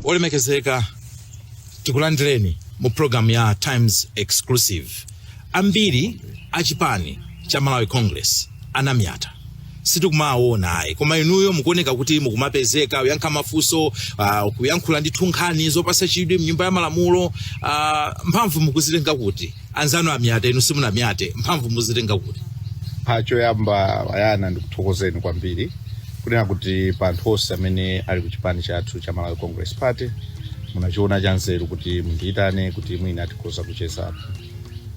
Olemekezeka tikulandireni mu program ya Times Exclusive. Ambiri a Chipani cha Malawi Congress anamyata. Situkumaona ayi koma inuyo mukuoneka kuti mukumapezeka kuyankha mafunso kuyankhula ndi nkhani zopatsa chidwi mnyumba ya malamulo mphamvu mukuzitenga kuti anzanu amyate inu simunamyate mphamvu muzitenga kuti choyamba ayana ndikuthokozeni kwambiri kunena kuti pa anthu onse amene ali ku chipani chathu cha Malawi Congress Party munachiona chanzeru kuti mundiyitane kuti mwina tikhoza kucheza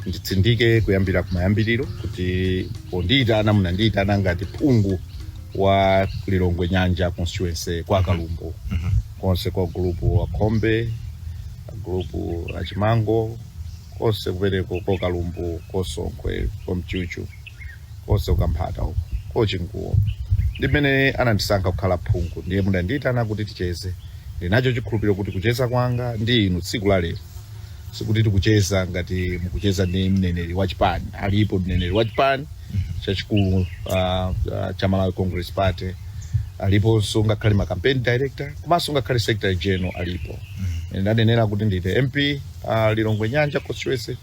nditsindike kuyambira kumayambiriro kuti pondiyitana munandiyitana ngati phungu wa Lilongwe Nyanja constituency kwa Kalumbo konse kwa grupu wa Khombe, grupu la Chimango, konse kupereko kwa Kalumbo, kosonkwe, kwa Mchuchu, konse ukamphata uko kochinguwo ndimene anandisankha kukhala phungu ndiye munandiyitana kuti ticheze. Ndinacho chikhulupiriro kuti kucheza kwanga ndi inu tsiku la lero sikuti tikucheza ngati mukucheza ndi mneneri wa Chipani. Alipo mneneri wa Chipani chachikulu cha Malawi Congress Party, alipo ngakhale ma campaign director komanso ngakhale secretary general alipo. Ndanenera kuti ndine MP Lilongwe Nyanja constituency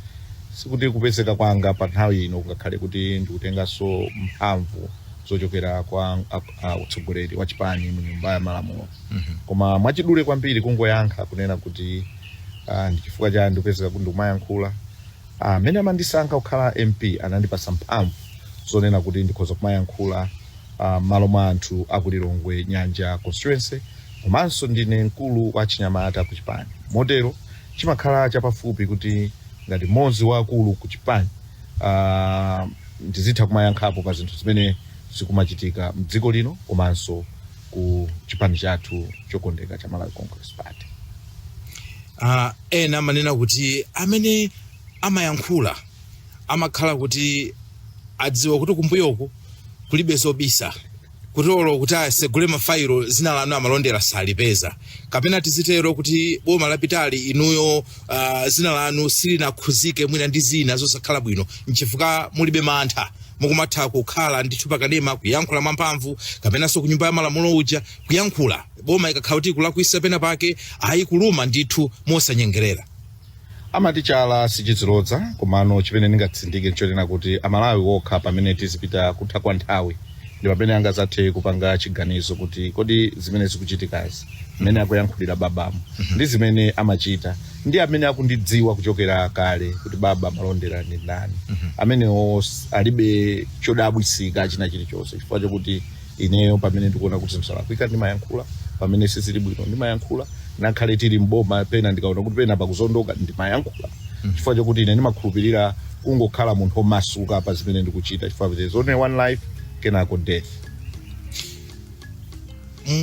sikuti kupezeka kwanga pa nthawi ino ngakhale kuti ndikutenganso mphamvu zochokera kwa utsogoleri wa Chipani mu nyumba ya malamulo. Koma mwachidule kwambiri kungoyankha kunena kuti ndichifukwa cha ndipezeka kuti ndikumayankhula amene amandisankha kukhala MP anandipasa mphamvu zonena kuti ndikhoza kumayankhula malo mwa anthu aku Lilongwe Nyanja constituency komanso ndine mkulu wa chinyamata ku Chipani. Motero chimakhala chapafupi kuti ngati mmodzi wa akulu ku Chipani ndizitha kumayankhapo pa zinthu zimene zikumachitika mdziko lino komanso ku chipani chathu chokondeka cha Malawi Congress Party. Ena manena kuti amene amayankhula amakhala kuti adziwa kuti kumbuyoko kulibe zobisa kutolo kuti asegule mafailo zina lanu Malondera salipeza kapena tizitero kuti boma lapitali inuyo zina lanu silinakhuzike mwina ndi zina zosakhala bwino nchifukwa mulibe mantha mukumatha kukhala ndithu pakadema kuyankhula mwamphamvu kapenanso ku nyumba ya malamulo uja kuyankhula boma ikakhala kuti kulakwisa pena pake ayikuluma ndithu mosanyengerera. Amati chala sichizilodza komano chimene ndingatsindike nchonena kuti amalawi wokha pamene tizipita kutha kwa nthawi ndi pamene angazathe kupanga chiganizo kuti kodi zimene zikuchitikazi mmene akuyankhulira babamu ndi zimene amachita ndi amene akundidziwa kuchokera kale kuti baba Malondera ndi ndani amene alibe chodabwisika china chilichonse chifukwa chokuti ineyo pamene ndikuona kuti msalakwika ndimayankhula pamene sizili bwino ndimayankhula nakhale tili mboma pena ndikaona kuti pena pakuzondoka ndimayankhula chifukwa chokuti ine ndimakhulupirira kungokhala munthu omasuka pa zimene ndikuchita chifukwa there's only one life kenako death.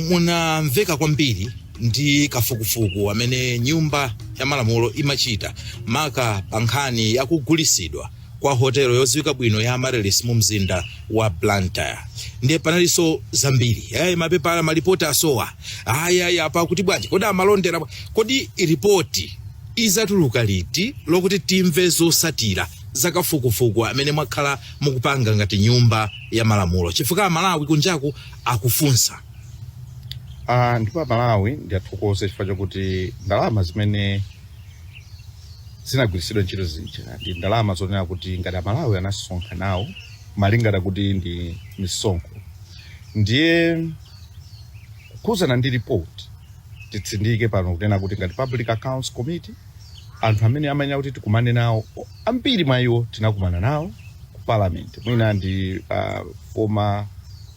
Munamveka kwambiri ndi kafukufuku amene nyumba ya malamulo imachita maka pa nkhani yakugulisidwa kwa hotelo yodziwika bwino ya Amaryllis mu mzinda wa Blantyre. Ndiye panalinso zambiri mapepala malipoti asowa apa kuti bwanji kodi Malondera kodi ripoti izatuluka liti lokuti timve zosatira zakafukufuku amene mwakhala mukupanga ngati nyumba ya malamulo chifukwa Malawi kunjaku akufunsa. Ndipo Malawi ndiyathokoze chifukwa chokuti ndalama zimene zinagwiritsidwa ntchito zija ndi ndalama zonena kuti ngati Malawi anasonkha nawo malingana kuti ndi misonkho ndiye kukhuzana ndi report titsindike pano kunena kuti ngati Public Accounts Committee anthu amene amanya kuti tikumane nawo ambiri mwa iwo tinakumana nawo ku parliament mwina ndi former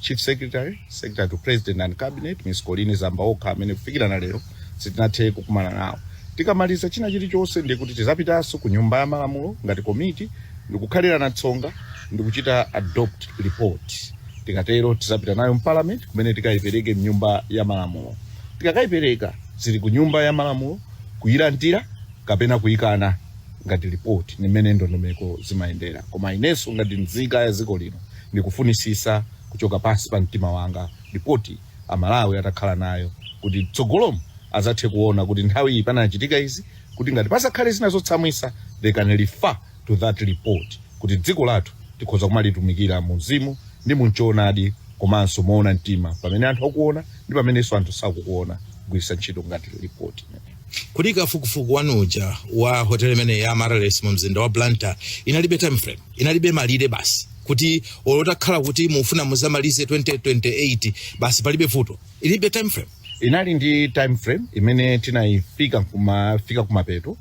Chief Secretary to President and Cabinet Ms. Colleen Zambaoka amene kufikira na lero sitinathe kukumana nawo. Tikamaliza china chilichonse ndiye kuti tizapitanso ku nyumba ya malamulo ngati committee ndikukhalira na tsonga ndikuchita adopt report. Tikatero tizapita nayo mu parliament kumene tikayipereke mnyumba ya malamulo. Tikakayipereka zili ku nyumba ya malamulo kuyilandira kapena kuyikana ngati report nimene ndondomeko zimayendera. Koma inenso ngati nzika ya dziko lino ndikufunisisa kuchoka pasi pa mtima wanga ripoti Amalawi atakhala nayo kuti tsogolomo azathe kuona kuti nthawi iyi panachitika izi kuti ngati pasakhale zina zotsamwisa they can refer to that report kuti dziko lathu tikhoza kumalitumikira mu mzimu ndi mu choonadi komanso moona mtima pamene anthu akuona ndi pamenenso anthu sakukuona kugwiritsa ntchito ngati report. Kuti kafukufuku wanuja wa hotel imene ya Amaryllis mu mzinda wa Blantyre inalibe time frame, inalibe malire basi kuti olotakhala kuti mufuna muzamalize 2028 basi palibe vuto, ilibe time frame? Inali ndi time frame imene tinayifika kumapeto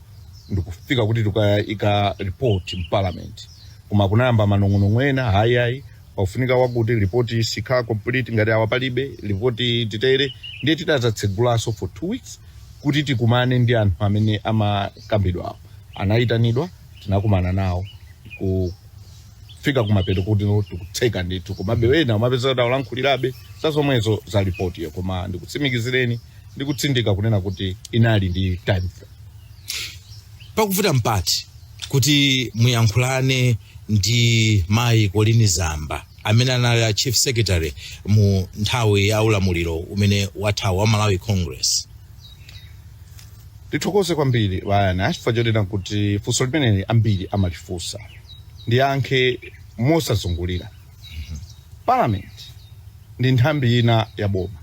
ndikufika kuti tukaika report mu parliament, koma kunayamba manong'onong'o ena hayi pafunika wakuti report isikhala complete ngati awa palibe report titere, ndiye titazatsegulanso for 2 weeks kuti tikumane ndi anthu amene amakambidwa apo. Anayitanidwa, tinakumana nawo kufika kumapeto kuti tikutseka ndithu, komabe wena umapeza kuti alankhulirabe zazomwezo za report iyo, koma ndikutsimikizireni ndikutsindika kunena kuti inali ndi time frame. Pakuvuta mpati kuti muyankhulane ndi Mayi Colleen Zamba amene anali chief secretary mu nthawi ya ulamuliro umene wathawa wa Malawi Congress. Tithokoze kwambiri bayana chifukwa chonena kuti funso limeneli ambiri amalifunsa ndiyankhe mosazungulira. Parliament ndi nthambi ina ya boma,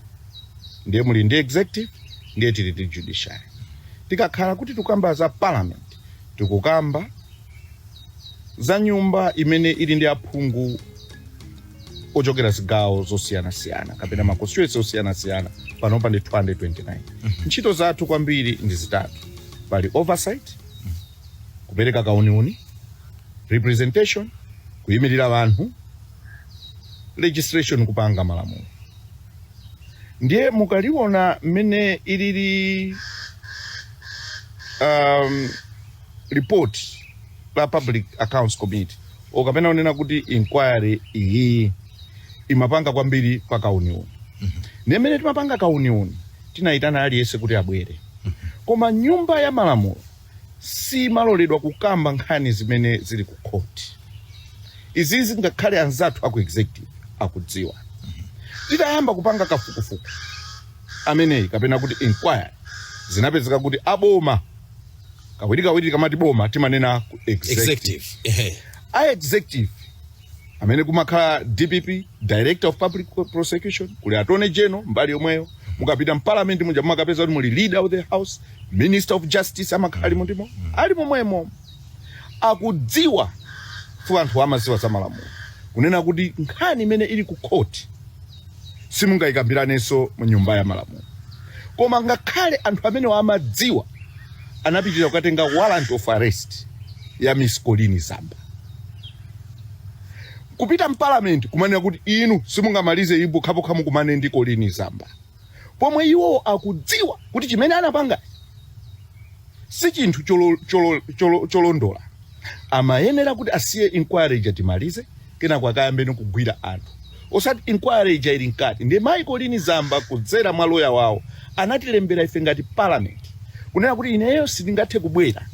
ndiye muli ndi executive, ndiye tili ndi judiciary. Tikakhala kuti tukamba za parliament, tikukamba za nyumba imene ili ndi aphungu ochokera zigawo zosiyanasiyana kapena ma constituency osiyanasiyana, panopa ndi 229. Ntchito zathu kwambiri ndi zitatu: pali oversight, kupereka kauniuni; representation, kuyimirira vanthu; legislation, kupanga malamulo. Ndiye mukaliona mmene ilili report la Public Accounts Committee okapena unena kuti inquiry iyi imapanga kwambiri pa kauniuni. Nemene timapanga kauniuni tinayitana aliyense kuti abwere, koma nyumba ya malamulo si maloledwa kukamba nkhani zimene zili ku court. Izizi ngakhale anzathu aku executive akudziwa. Titayamba kupanga kafukufuku ameneyi kapena kuti inquiry, zinapezeka kuti aboma kawiri kamati boma timanena ku executive. Executive amene kumakhala DPP, Director of Public Prosecution, kuli Attorney General mbali yomweyo, mukapita mparliament munja mukapeza kuti muli Leader of the House, Minister of Justice amakhala ndimo ali momwemo, akudziwa fu anthu amaziwa za malamulo kunena kuti nkhani imene ili ku court simungayikambiraneso mu nyumba ya malamulo. Koma ngakhale anthu amene amadziwa anapitira kukatenga warrant of arrest ya Miss Colleen Zamba. Kupita mparliament kumanena kuti inu simungamalize ibu khapokhamu kumane ndi Colleen Zamba, pomwe iwo akudziwa kuti chimene anapanga si chinthu cholondola. Amayenera kuti asiye inquiry jatimalize kena kwakayambe nokugwira anthu. Osati inquiry ili nkati. Ndiye Mayi Colleen Zamba kudzera mwa lawyer wawo anatilembera ife ngati parliament kunena kuti ineyo sindingathe kubwera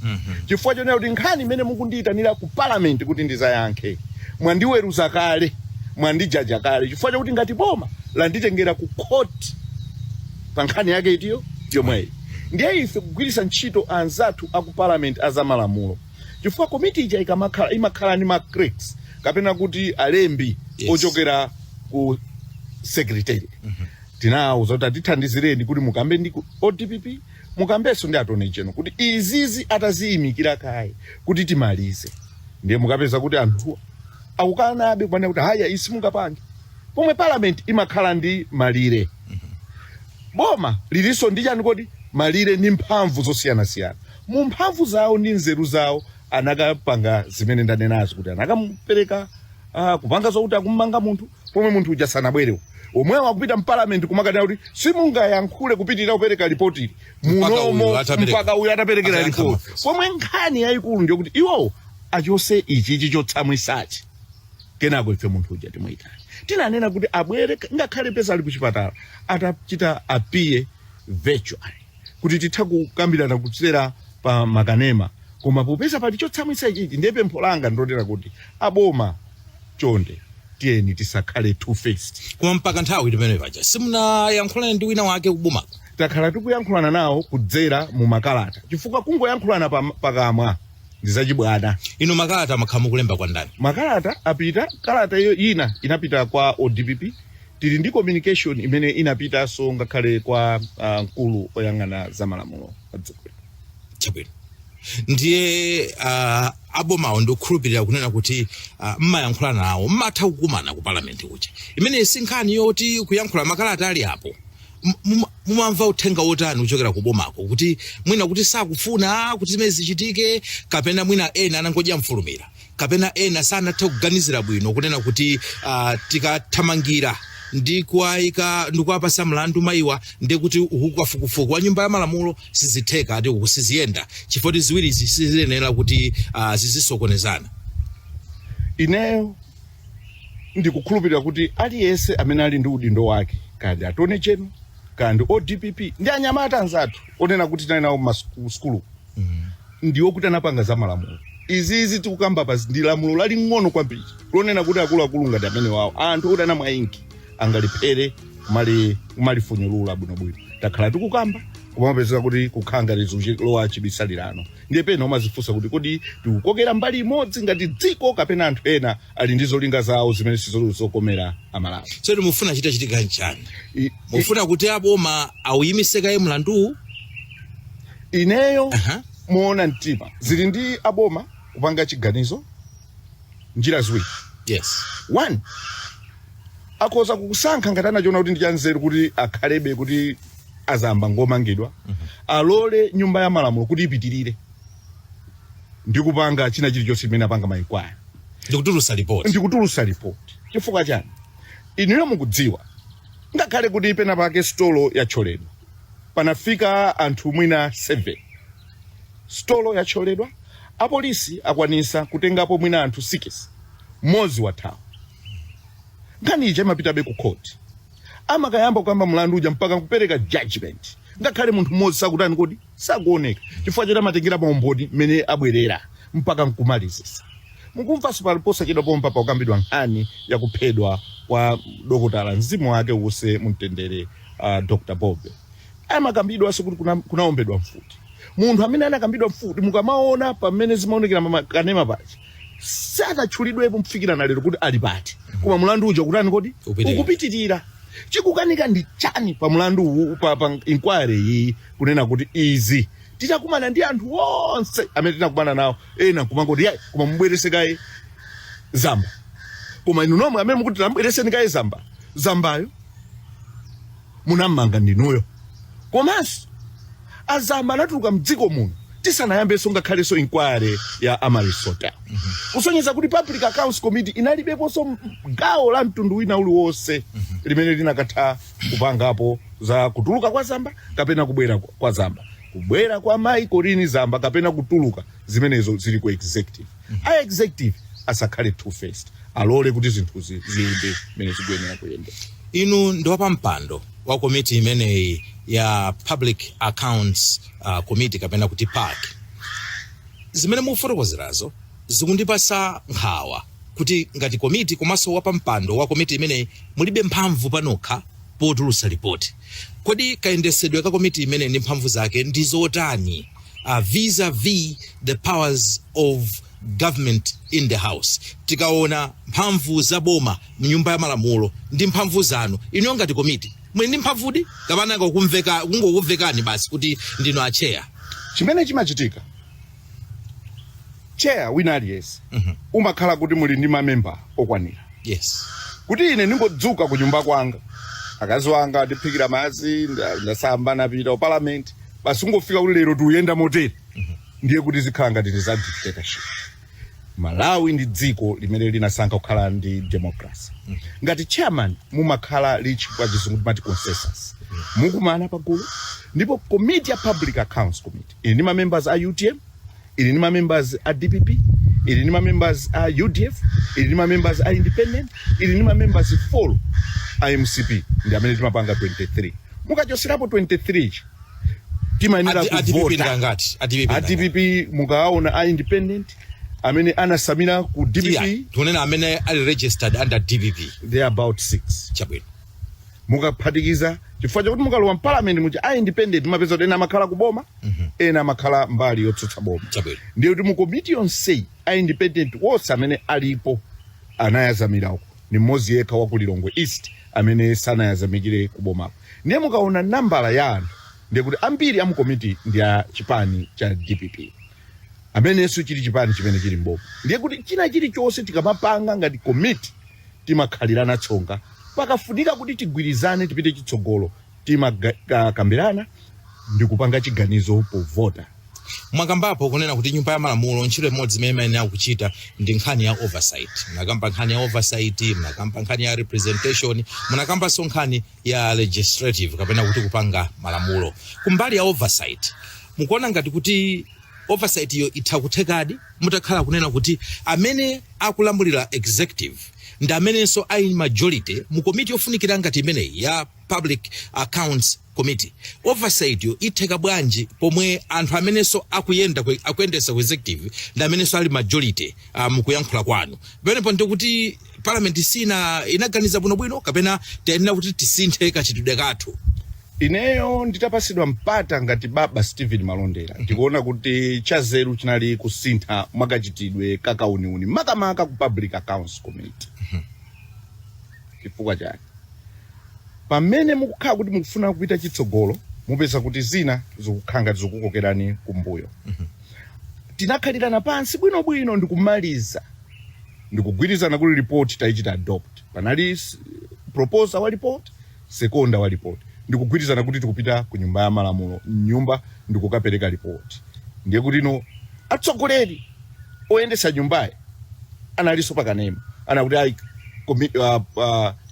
chifukwa chonena kuti nkhani imene mukundiyitanira ku parliament kuti ndizayankhe mwandiweruza kale, mwandijaja kale, chifukwa chakuti ngati boma landitengera ku court pa nkhani yake itiyo yomweyi. Ndiye ife kugwiritsa ntchito anzathu aku parliament azamalamulo, chifukwa komiti ija imakhala ni macrates kapena kuti alembi ochokera ku secretary. Tinawuza kuti atithandizireni kuti mukambe ndi ku ODPP, mukambeso ndi Attorney General kuti izizi ataziyimikira kaye kuti timalize. Ndiye mukapeza kuti anthu akukanabe kwana kuti haya isi mungapange, pomwe parliament imakhala ndi malire. Boma liliso ndi chani kodi malire ndi mphamvu zosiyanasiyana. Mu mphamvu zawo ndi nzeru zawo anakapanga zimene ndanenazo kuti anakamupereka kupanga zokuti akummanga munthu pomwe munthu uja sanabwerewo. Omwewa akupita mparliament kumakana kuti simungayankhule kupitirira kupereka report ili munomo mpaka uyu ataperekera report. Pomwe nkhani yayikulu ndiyo kuti iwo achose ichi chotsamwisachi kenako ife munthu uja timuyitani. Tinanena kuti abwere ngakhale pesa ali kuchipatala atachita apiye virtually kuti titha kukambirana kutsera pa makanema, koma popeza pali chotsamwisa ichi ndiye pempho langa ndotera kuti aboma chonde tiyeni tisakhale two-faced. Koma mpaka nthawi imene paja simunayankhulane ndi wina wake kubomako? Takhala tikuyankhulana nawo kudzera mu makalata, chifukwa kungoyankhulana pakamwa ndi zachibwana. Ino makalata makhamu kulemba kwa ndani? Makalata apita, kalata iyo ina inapita kwa ODPP, tili ndi communication imene inapitanso ngakhale kwa mkulu oyang'ana za malamulo chabwino ndiye abomawo ndikukhulupirira kunena kuti mmayankhula nawo mmatha kukumana ku parliament kuja imene si nkhani yoti kuyankhula makalata ali apo mumamva uthenga wotani kuchokera kubomako kuti mwina kuti sakufuna kuti zimene zichitike kapena mwina ena anangodya mfulumira kapena ena sanathe kuganizira bwino kunena kuti tikathamangira ndi kuwayika ndi kuwapasa mlandu mayiwa ndi kuti ukukafukufuku wa nyumba ya malamulo sizitheka ati kusiziyenda chifukwa ziwiri zisizenera kuti zizisokonezana. Ineyo ndikukhulupirira kuti aliyense amene ali ndi udindo wake kandi atone chenu kandi ODPP ndi anyamata anzathu onena kuti tali nawo m'masukulu ndiwo kuti anapanga za malamulo izi tikukamba pa ndi lamulo laling'ono kwambiri lonena kuti akuluakulu ngati amene wawo anthu kuti ana mwayinki angaliphere kumalifunyulula bwinobwino takhala tikukamba kumapezeka kuti kukhanga lizuchilowa chibisalirano ndiye pena umazifunsa kuti kodi tikukokera mbali imodzi ngati dziko kapena anthu ena ali ndi zolinga zawo zimene sizokomera Amalawi. So mufuna chitika nchani? Mufuna kuti aboma awuyimisekaye mlandu? Ineyo muona mtima zili ndi aboma kupanga chiganizo njira ziwiri. Yes. One, akoza kukusankha ngati anachiona kuti ndichanzeru kuti akhalebe kuti azamba ngomangidwa alole nyumba ya malamulo kuti ipitirire ndikupanga china chilichonse chimene apanga mayikwaya ndikutulusa report chifukwa chani inuyo mukudziwa ngakhale kuti pena pake stolo yacholedwa panafika anthu mwina 7 stolo yacholedwa apolisi akwanisa kutengapo mwina anthu 6 mmodzi wathawa nkhani ije imapitabe ku court amakayamba kukamba mlandu uja mpaka kupereka judgment ngakhale munthu mmodzi sakutani kodi sakuoneka chifukwa choti amatengera maumboni mmene abwerera mpaka nkumalizisa mukumva sipaliposa chedwa pompa pakukambidwa nkhani yakuphedwa kwa dokotala mzimu wake uwuse mumtendere Dr. Bobe amakambidwa kuti kunaombedwa mfuti munthu amene anakambidwa mfuti mukamaona pamene zimaonekera makanema pachi sanatchulidwepo mfikira na lero kuti ali pati koma mlandu uja kutani kodi ukupitirira chikukanika ndi chani pa mlandu pa inquiry iyi kunena kuti izi titakumana ndi anthu onse amene tinakumana nawo ena kumangoti yayi koma mubwerese kaye zamba koma inu nomwe amene mukuti tambwereseni kaye zambayo munamanga ndinuyo komanso azamba anatuluka mdziko muno tisanayambeso ngakhaleso inquiry ya Amaryllis hotel kusonyeza kuti public accounts committee inalibeponso gawo la mtundu wina uliwonse limene linakatha kupangapo za kutuluka kwa zamba kapena kubwera kwa zamba kubwera kwa mayi Korini zamba kapena kutuluka zimenezo zili ku executive executive asakhale two-faced alole kuti zinthu ziyende mene zikuyenera kuyenda. Inu ndi wapampando wa komiti imeneyi ya public accounts committee kapena kuti PAC zimene mufotokozerazo zikundipasa nkhawa kuti ngati komiti komanso wapampando wa komiti imeneyi mulibe mphamvu panokha potulusa ripoti kodi kayendesedwe ka komiti imene ndi mphamvu zake ndi zotani vis-a-vis the powers of government in the house tikaona mphamvu za boma mnyumba ya malamulo ndi mphamvu zanu ino ngati komiti mwe ndi mphamvudi kapana kungokumvekani basi kuti ndino acheya chimene chimachitika chair wina aliyense umakhala kuti muli ndi mamemba okwanira. Yes. Kuti ine ningodzuka ku nyumba kwanga akazi wanga ndiphikira madzi ndasamba napita ku parliament basi ungofika kuti lero tuyenda motere ndiye kuti zikhala ngati za dictatorship. Malawi ndi dziko limene linasankha kukhala ndi democracy. Ngati chairman mumakhala lichi kwa chizungu mati consensus. Mukumana pagulu ndipo committee ya public accounts committee ili ndi members a UTM, ili ndi members a DPP, ili ndi members a UDF, ili ndi members a independent, ili ndi members 4 a MCP ndi amene timapanga 23. Mukachoserapo 23 timayenera kuvota ngati DPP mukaona a independent amene anasamira ku DPP tunena amene ali registered under DPP they are about 6 chabwino mukaphatikiza chifukwa chakuti mukalowa parliament muja a independent mapeza ena makhala kuboma ena makhala mbali yotsutsa boma ndiye kuti mu committee yonse a independent wonse amene alipo anayazamira uko ni mmodzi yekha wa ku Lilongwe East amene sanayazamikire kubomako. Ndiye mukaona nambala ya anthu ndiye kuti ambiri amu komiti ndi ya chipani cha DPP amenenso chili chipani chimene chili mboma. Ndiye kuti china chilichonse tikamapanga ngati komiti timakhalirana tsonga pakafunika kuti tigwirizane tipite chitsogolo timakambirana ndi kupanga chiganizo povota. Mwakambapo kunena kuti nyumba ya malamulo ntchito imodzi imene imayenera kuchita ndi nkhani ya oversight. Munakamba nkhani ya oversight, munakamba nkhani ya representation, munakambanso nkhani ya legislative kapena kuti kupanga malamulo. Kumbali ya oversight mukuona ngati kuti oversight yo itakuthekadi mutakhala kunena kuti amene akulamulira executive ndi amenenso ali majority mu komiti yofunikira ngati imeneyi ya public accounts committee. Oversight yo itheka bwanji pomwe anthu amenenso akuyendesa ku executive ndi amenenso ali majority mukuyankhula kwanu. Pamenepo ndi kuti parliament sina inaganiza bwinobwino kapena tiyenera kuti tisinthe kachitidwe kathu. Ineyo nditapasidwa mpata ngati Baba Steve Malondera ndikuona kuti chazeru chinali kusintha mwakachitidwe kakauniuni makamaka ku public accounts committee. Chifukwa chake pamene mukukhala kuti mukufuna kupita chitsogolo mupeza kuti zina zikukhanga zikukokerani kumbuyo. Tinakhalirana pansi bwinobwino ndikumaliza ndikugwirizana kuti report taichita adopt. Panali proposal wa report, sekonda wa report. Ndikugwirizana kuti tikupita ku nyumba ya malamulo, nyumba ndikukapereka report. Ndiye kuti no atsogoleri oyendesa nyumbayi analiso pakanema anakuti ai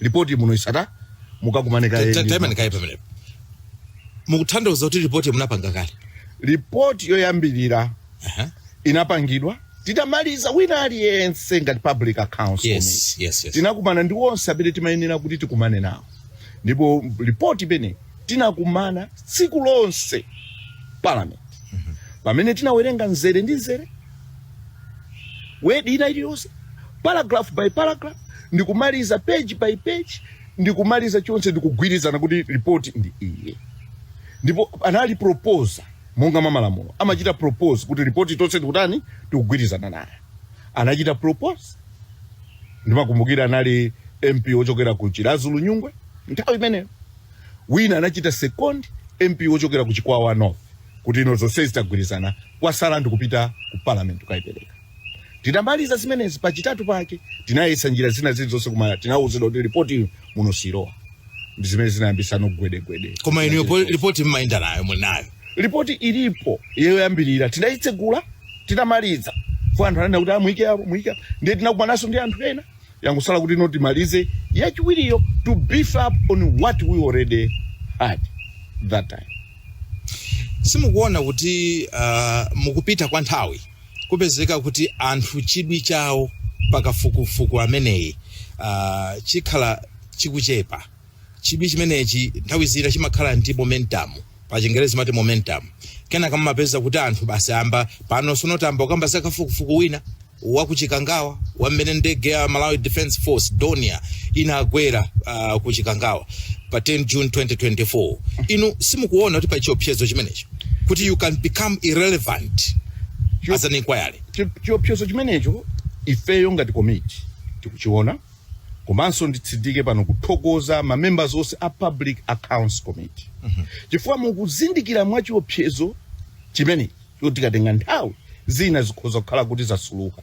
report muno isata mukakumaneka pamene mukuthandauza kuti report munapanga kale. Report yoyambirira inapangidwa titamaliza wina aliyense ngati public accounts yes. Tinakumana ndi onse amene timayenera kuti tikumane nawo. Ndipo report imene tinakumana tsiku lonse parliament. Pamene tinawerenga nzere ndi nzere wedi ina iliyonse paragraph by paragraph ndikumaliza page by page ndikumaliza chonse ndikugwirizana kuti report ndi iye. Ndipo anali propose monga mamalamulo amachita propose kuti report tonse ndikutani tikugwirizana naye. Anachita propose ndimakumbukira anali MP ochokera ku Chirazulu Nyungwe nthawi imeneyo. Wina anachita second MP ochokera ku Chikwawa North kuti ino zonse zitagwirizana kwasala ndikupita ku parliament kukayipereka. Titamaliza zimenezi pachitatu pake tinayesa njira zina zilizonse kumala tinawuzidwa kuti report iyi muno sirowa. Ndi zimene zinayambisana gwedegwede. Koma ino report mmaenda nayo munayo. Report ilipo yoyambirira tinayitsegula titamaliza. Fo anthu anena kuti muike ndiye tinakumanaso ndi anthu ena yankusala kuti noti malize yachiwiriyo to beef up on what we already had that time. Simukuona kuti mukupita kwa nthawi kupezeka kuti anthu chidwi chawo pakafukufuku ameneyi chikhala chikuchepa. Chidwi chimenechi nthawi zina chimakhala ndi momentum, pa Chingerezi mati momentum. Kenaka mumapeza kuti anthu basi amba pano sonotamba ukamba zakafukufuku wina wakuchikangawa wamene ndege ya Malawi Defense Force Donia inagwera kuchikangawa pa 10 June 2024. Inu simukuona kuti pa chiopsezo chimenecho kuti you can become irrelevant as an inquiry. Chiopsezo chimenecho ifeyo ngati committee tikuchiona komanso nditsidike pano kuthokoza ma members onse a public accounts committee. Chifukwa mukuzindikira mwa chiopsezo chimenechi kuti tikatenga nthawi zina zikhoza kukhala kuti zasuluka.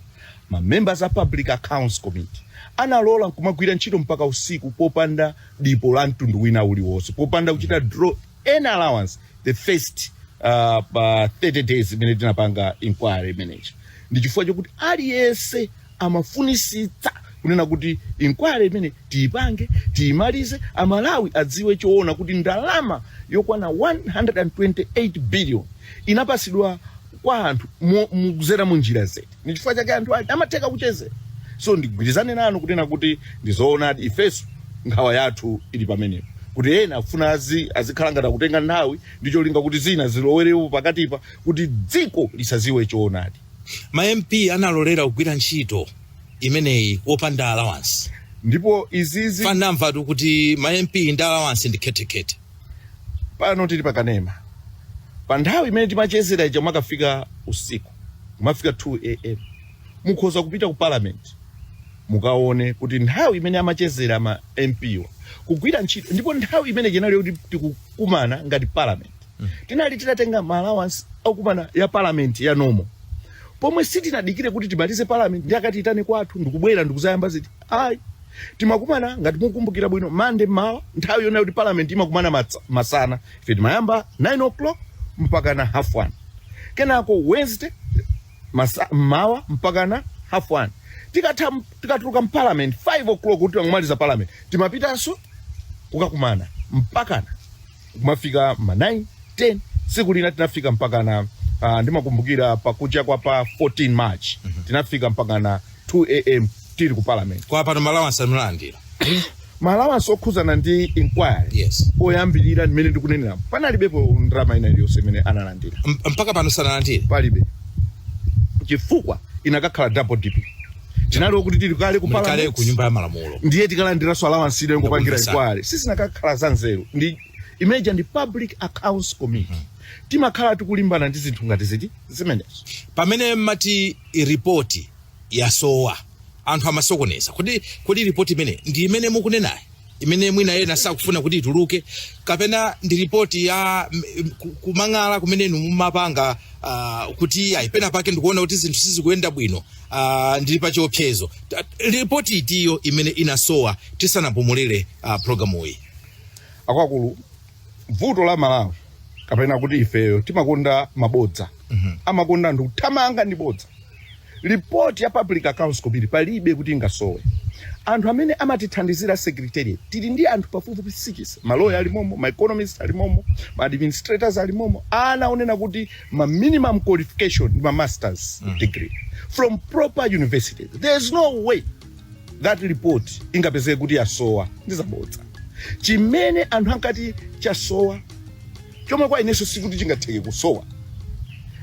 Ma members a public accounts committee analola kumagwira ntchito mpaka usiku popanda dipo la mtundu wina uliwonse, popanda kuchita draw any allowance the first 30 days imene tinapanga inquiry manager. Ndi chifukwa chokuti aliyense amafunisitsa kunena kuti inquiry imene tiipange tiimalize Amalawi adziwe choona kuti ndalama yokwana 128 billion inapasidwa kwa anthu mukuzera munjira zetu. Ndi chifukwa chake anthu amatheka kuchezera. So ndigwirizane nanu kunena kuti ndizoona ifeso nkhawa yathu ili pamenepo kuti ena afuna azikhala ngati kutenga nthawi ndicho linga kuti zina zilowerepo pakatipa kuti dziko lisaziwe choonadi. Ma MP analolera kugwira ntchito imeneyi wopanda allowance. Ndipo izizi fanamva kuti ma MP ndi allowance ndi khetekhete. Pano tili pakanema. Pa nthawi imene timachezera ija makafika usiku, kumafika 2 AM, mukhoza kupita ku parliament mukaone kuti nthawi imene amachezera ma MPwa kugwira ntchito ndipo nthawi imene chenali kuti tikukumana ngati parliament tinali titatenga ma allowance okumana ya parliament ya nomo pomwe sitinadikire kuti tibatize parliament ndi akati itane kwathu ndikubwera ndikuzayamba ziti ayi timakumana ngati mukumbukira bwino mande mawa nthawi yona kuti parliament imakumana masana ife timayamba 9 o'clock mpaka na half 1 kenako Wednesday mawa mpaka na half 1 tikatuluka parliament 5 o'clock kuti angumaliza parliament timapitanso kukakumana mpaka kumafika ma 9 10 siku lina tinafika mpaka na ndimakumbukira pakucha kwa pa 14 March tinafika mpaka na 2 am tili ku parliament kwa pano malawansi amulandira malawansi okhuzana ndi inquiry yes oyambirira mmene ndikunenera panalibepo ndrama ina iliyonse imene analandira mpaka pano sanalandire palibe chifukwa inakakhala double dip tinali kuti tili kale ku parliament kale ku nyumba ya malamulo ndiye tikalandiranso allowance ile ngopangira inquiry sisi nakakhala zanzeru ndi imagine ndi public accounts committee timakhala tikulimbana ndi zinthu ngati ziti zimenezo pamene mati report yasowa anthu amasokoneza kodi report imene ndi imene mukunenayo imene mwina yena sakufuna kuti ituluke kapena ndi report ya kumangala kumene mumapanga kuti ayipena pake ndikuona kuti zinthu sizikuyenda bwino ndili pa chiopsezo report itiyo imene inasowa tisanapumulire programu iyi akwakulu vuto la Malawi kapena kuti ifeyo timakonda mabodza amakonda ndikuthamanga ndi bodza report ya public accounts committee palibe kuti ingasowe anthu amene amatithandizira secretariat tili ndi anthu pafupifupi 6 maloya alimomo ma economists alimomo ma administrators alimomo anaonena kuti ma minimum qualification ma masters degree from proper universities. There's no way that report ingapezeke kuti yasowa ndizabodza chimene anthu ankati chasowa chomwe kwa ineso sikuti chingatheke kusowa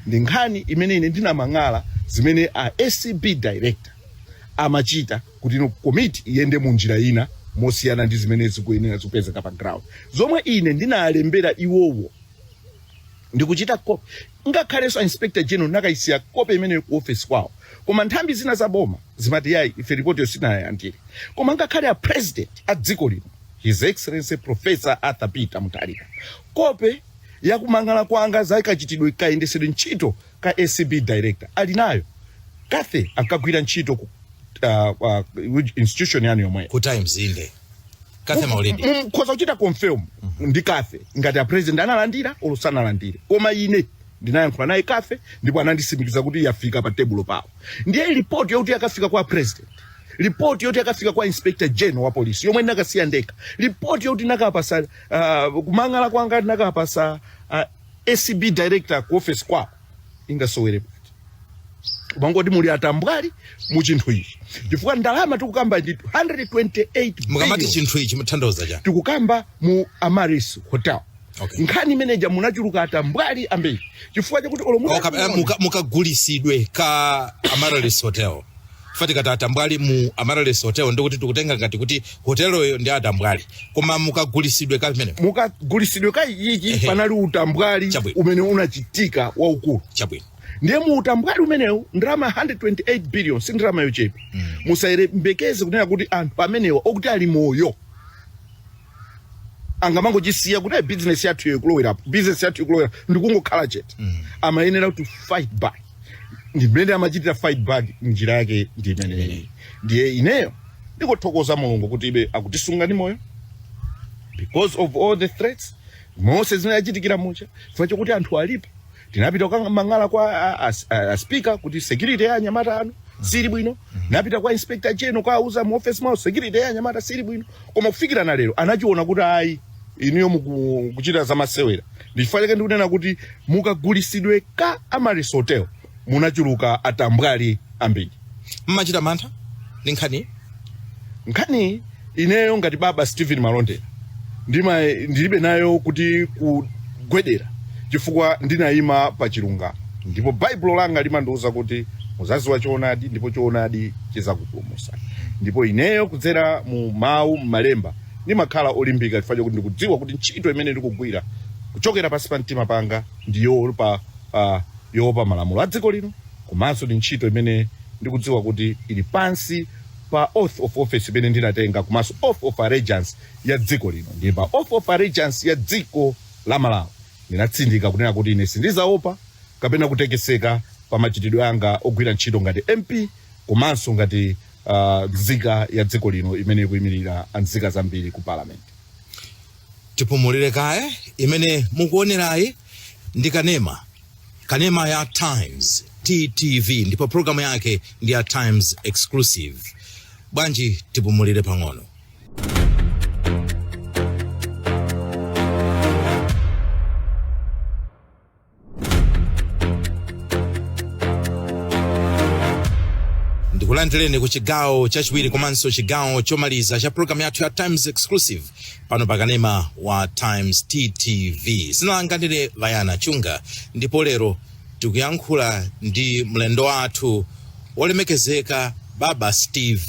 ndi nkhani imene ine ndinamangala zimene a SCB director amachita kuti no committee iyende munjira ina mosiyana ndi zimene zikuyenera zipezeka pa ground zomwe ine ndinalembera iwowo ndikuchita kopi ngakhalenso inspector general nakaisiya kopi imene ku office kwawo koma nthambi zina za boma zimati yayi ife report yosinayandire koma ngakhale a president a dziko lino His Excellency Professor Arthur Peter Mutharika kope yakumangala kwanga zakachitidwe kayendesedwe ntchito ka SCB director alinayo kathe akagwira ntchito ku institution yani yomwe ku times inde kathe maulidi khoza kuchita confirm ndi kathe ngati a president analandira olusanalandire koma ine ndinayankhula naye kathe ndipo anandisimikiza kuti yafika pa table pawo ndiye report yoti yakafika kwa president report yoti yakafika kwa inspector general wa police yomwe nakasiya ndeka report yoti nakapasa kumangala kwanga nakapasa SCB director ku office kwawo ingasowere bangoti muli atambwali mu chinthu ichi chifukwa ndalama tikukamba ndi 128 mukamati chinthu ichi muthandauza cha tikukamba mu Amaryllis hotel okay. nkhani manager munachuluka atambwali ambiri chifukwa chakuti mukagulisidwe ka Amaryllis hotel fatika tatambwali mu Amaryllis hotel ndikuti tikutenga ngati kuti hotelo ndi atambwali koma mukagulisidwe ka pamene mukagulisidwe ka ichi panali utambwali umene unachitika waukulu chabwino ndiye mu utambwali umenewu ndrama 128 billion si ndrama yochepa musayembekeze kunena kuti anthu amenewa okuti ali moyo angamangojisiya kuti business yathu yokulowera ndikungokhala chete amayenera to fight back ndimene amachitira fight back njira yake ndi imeneyi ndiye ineyo ndikuthokoza Mulungu kuti ibe akutisunga ndi moyo because of all the threats mose zimene achitikira mucha chifukwa chokuti anthu alipo tinapita kwa mangala kwa speaker kuti security ya Anyamata anu siri bwino napita kwa inspector general kwa uza mu office mao security ya Anyamata siri bwino koma kufikira na lero anachiona kuti ayi iniyo mukuchita za masewera ndifanike ndikunena kuti mukagulisidwe ka Amaryllis hotel munachuluka atambwali ambiri mmachita mantha ndi nkhani ineyo ngati Baba Steve Malondera ndilibe nayo kuti kugwedera chifukwa ndinayima pa chilungamo ndipo Bible langa limandiuza kuti muzaziwa choonadi ndipo choonadi chizakupulumutsa ndipo ineyo kudzera mu mawu m'malemba ndimakhala olimbika chifukwa chokuti ndikudziwa kuti ntchito imene ndikugwira kuchokera pansi pa mtima panga ndiyo yopa malamulo a dziko lino komanso ndi ntchito imene ndikudziwa kuti ili pansi pa oath of office imene ndinatenga komanso oath of allegiance ya dziko lino. Ndi pa oath of allegiance ya dziko la Malawi ndinatsindika kunena kuti ine sindizaopa kapena kutekeseka pa machitidwe anga ogwira ntchito ngati MP komanso ngati nzika ya dziko lino imene ikuyimirira anzika zambiri ku parliament. Tipumulire kaye imene mukuonerayi ndi kanema ya Times TTV, ndipo programu yake ndi ya Times Exclusive. Bwanji tipumulire pang'ono. Ndikulandireni ku chigawo chachiwiri komanso chigawo chomaliza cha programu yathu ya Times Exclusive pano pakanema wa Times TTV. Sinalangandire Vayana Chunga, ndipo lero tikuyankhula ndi mlendo wathu wolemekezeka Baba Steve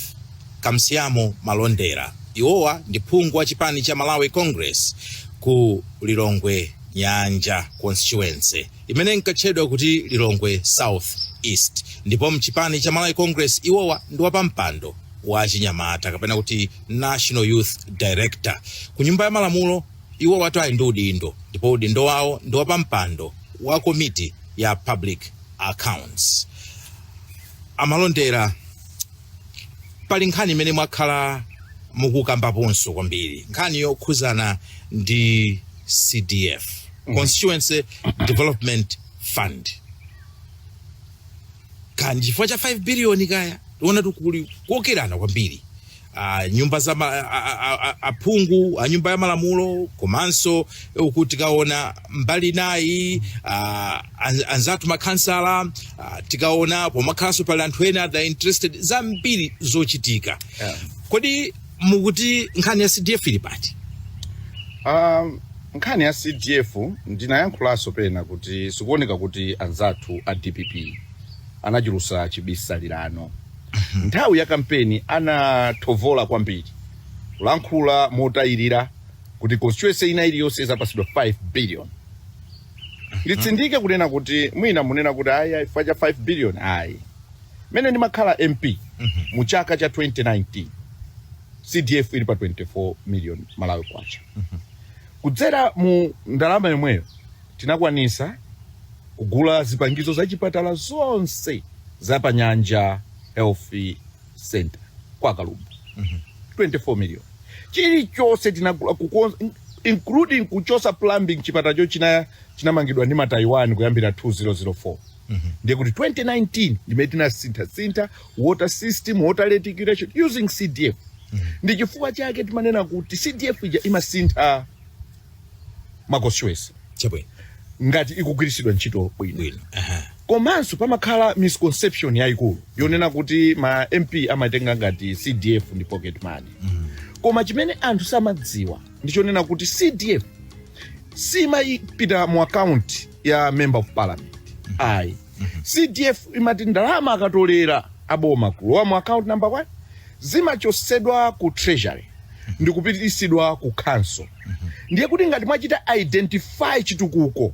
Malondera. Iwowa ndi phungu wa Chipani cha Malawi Congress ku Lilongwe Nyanja constituency imene inkatchedwa kuti Lilongwe South East. Ndipo mchipani cha Malawi Congress iwowa ndi wapampando wa chinyamata kapena kuti National Youth Director. Ku nyumba ya malamulo iwo watu ali ndi udindo, ndipo udindo wawo ndi wapampando wa komiti ya Public Accounts. Amalondera, pali nkhani imene mwakhala mukukambaponso kwambiri, nkhani yokhudzana ndi CDF, Constituency Development Fund. Kani chifukwa cha 5 billion kaya tiona tukuli kuokerana kwambiri. Nyumba za aphungu a nyumba ya malamulo komanso ukuti kaona mbali nayi anzatu makhansala tikaona pomakhalanso pali anthu ena are interested zambiri zochitika. Kodi mukuti nkhani ya CDF ili pati? Nkhani ya CDF ndinayankhulanso pena kuti sikuoneka kuti anzatu a DPP anachulusa chibisalirano. Nthawi ya kampeni anathovola kwambiri kulankhula motayirira kuti constituency ina iliyonse izapasidwa 5 billion. Nditsindike kunena kuti mwina munena kuti ayi chifukwa cha 5 billion ayi. Mene ndimakhala MP mu chaka cha 2019 CDF ili pa 24 million Malawi kwacha. Kudzera mu ndalama yomweyo tinakwanisa kugula zipangizo za chipatala zonse za Panyanja Health Center kwa Kalumbu. 24 million. Chilichonse tinagula including kuchosa plumbing chipatacho chinamangidwa ndi Taiwan kuyambira 2004. Ndiye kuti 2019 ndimetina sinta water system, water reticulation using CDF. Ndi chifukwa chake timanena kuti CDF ija imasintha maconstituency. Chabwe. Ngati ikugwirisidwa ntchito bwino. Komanso pamakhala misconception yayikulu yonena kuti ma MP amatenga ngati CDF ndi pocket money. Koma chimene anthu samadziwa ndichonena kuti CDF simayipita mu account ya member of parliament. Ayi. CDF imati ndalama akatolera aboma kulowa mu account number 1 zimachosedwa ku treasury ndi kupitisidwa ku council. Ndiye kuti ngati mwachita identify chitukuko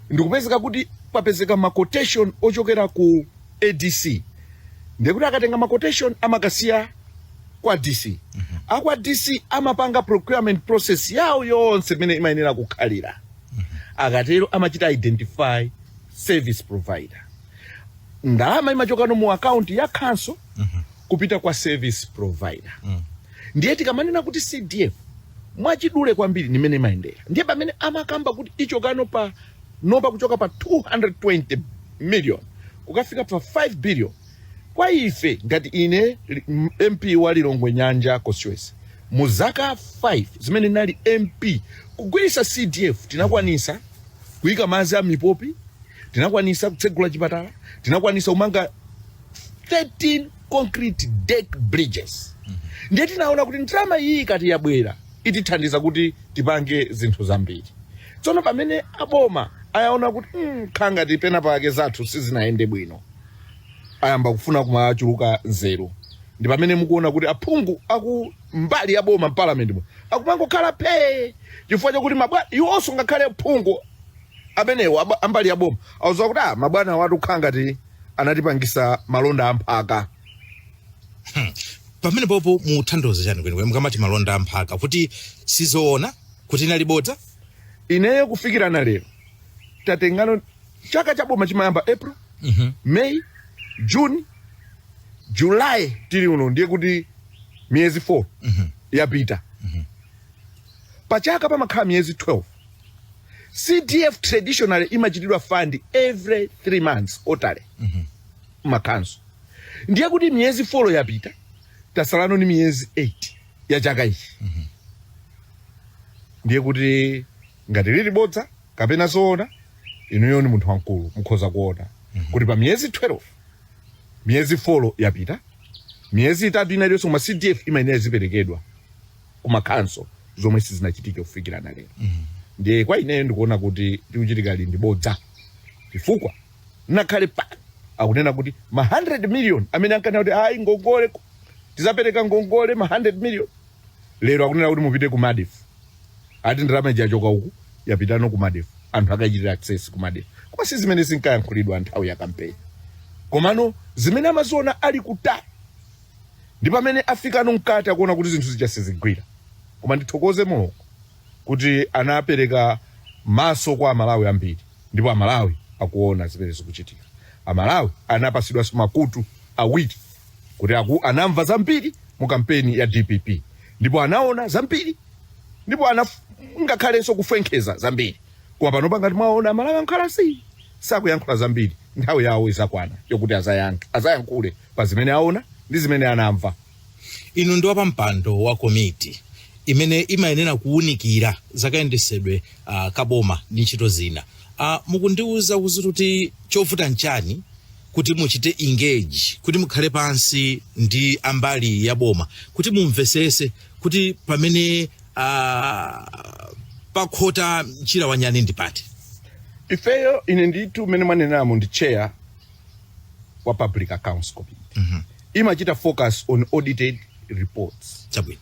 ndikupezeka kuti papezeka ma quotation ochokera ku ADC. Ndiye kuti akatenga ma quotation amakasiya kwa DC. Akwa DC amapanga procurement process yawo yonse mene imayenera kukhalira. Akatero amachita identify service provider. Ndalama imachokano mu account ya council kupita kwa service provider. Ndiye tikamanena kuti CDF mwachidule kwambiri nimene imayendera. Ndiye pamene amakamba kuti ichokano pa nopa kuchoka pa 220 million kukafika pa 5 billion. Kwa ife ngati ine MP wa Lilongwe Nyanja constituency mu zaka 5 zimene nali MP kugwirisa CDF tinakwanisa kuyika madzi a mipopi, tinakwanisa kutsegula chipatala, tinakwanisa umanga 13 concrete deck bridges. Ndiye tinaona kuti ndalama iyi kati yabwera itithandiza kuti tipange zinthu zambiri. Tsono pamene aboma ayaona kuti khanga tipena pake zathu sizinaende bwino, ayamba kufuna kumachuluka nzeru. Ndi pamene mukuona kuti aphungu aku mbali ya boma parliament akumangokhala pe chifukwa chakuti mabwana iwonso ngakhale phungu amenewo ambali ya boma auza kuti mabwana watu khanga ti anatipangisa malonda amphaka. pamene popo muthandoza chani kwenikweni mukamati malonda amphaka kuti sizoona kuti inali bodza? Ineyo kufikirana lero tatengano chaka cha boma chimayamba April, May, June, July tili uno ndiye kuti miyezi 4 yapita. Pachaka pamakhala miyezi 12. CDF traditionally imachitidwa fund every 3 months otale makanso. Ndiye kuti miyezi 4 yapita, tasalano ni miyezi 8 ya chaka ichi. Ndiye kuti ngati lili bodza kapena zoona, inuyo ni munthu wankulu mukhoza kuona kuti pa miyezi 12 miyezi 4 yapita, miyezi 3 inaliyonso ma CDF imayenera ziperekedwa kumakhanso zomwe sizinachitike kufikirana lero. Ndiye kwa ineyo ndikuona kuti tikuchitika lindi bodza chifukwa nakhale pa akunena kuti ma 100 million amene ankana kuti ayi ngongole tizapereka ngongole ma 100 million, lero akunena kuti mupite ku Madef. Ati ndalama ijachoka uku yapitano ku Madef, anthu akachitira access ku Madef. Kwa si zimene zinkayankhulidwa nthawi ya kampeni. Komano zimene amaziona ali kutali ndi pamene afikano mkati akuona kuti zinthu zichasizigwira. Koma ndithokoze Mulungu kuti anapereka maso kwa Amalawi ambiri, ndipo Amalawi akuona zimene zikuchitika. Amalawi anapasidwa makutu awiri kuti anamva zambiri mu kampeni ya DPP, ndipo anaona zambiri, ndipo ngakhalenso kufenkeza zambiri. Koma pano pangati mwaona Amalawi ankhala sakuyankhula zambiri, nthawi yawo izakwana yokuti azayankhule pa zimene aona ndi zimene anamva. Inu ndi wapampando wa komiti imene imayenera kuwunikira zakayendesedwe kaboma ndi ntchito zina. Mukundiuza kuti chovuta nchani kuti muchite engage, kuti mukhale pansi ndi ambali ya boma, kuti mumvesese kuti pamene pakhota mchira wanyani ndi pati? Ifeyo ine nditu mene mwanenamo ndi chair wa Public Accounts Committee. Imachita focus on audited reports. Chabwino.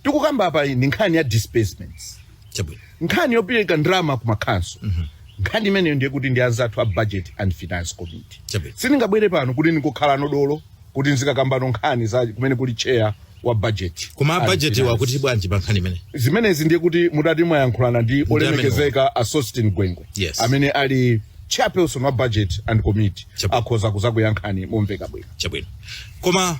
Tikukamba apa ni nkhani ya disbursements. Chabwino. Nkhani yopereka ndrama ku makanso. Nkhani imene ndiye kuti ndi anzathu a Budget and Finance Committee. Chabwino. Sindingabwere pano kuti ndikukhala nodolo kuti nzikakambano nkhani za kumene kuli chair wa budget. Koma budget wa kuti bwanji pa nkhani imene? Zimenezi ndiye kuti mudati mwayankhulana ndi olemekezeka a Sostin Gwengwe. Yes. Amene ali chairperson wa Budget and Committee. Akhoza kuzakuyankhani momveka bwino. Chabwino. Koma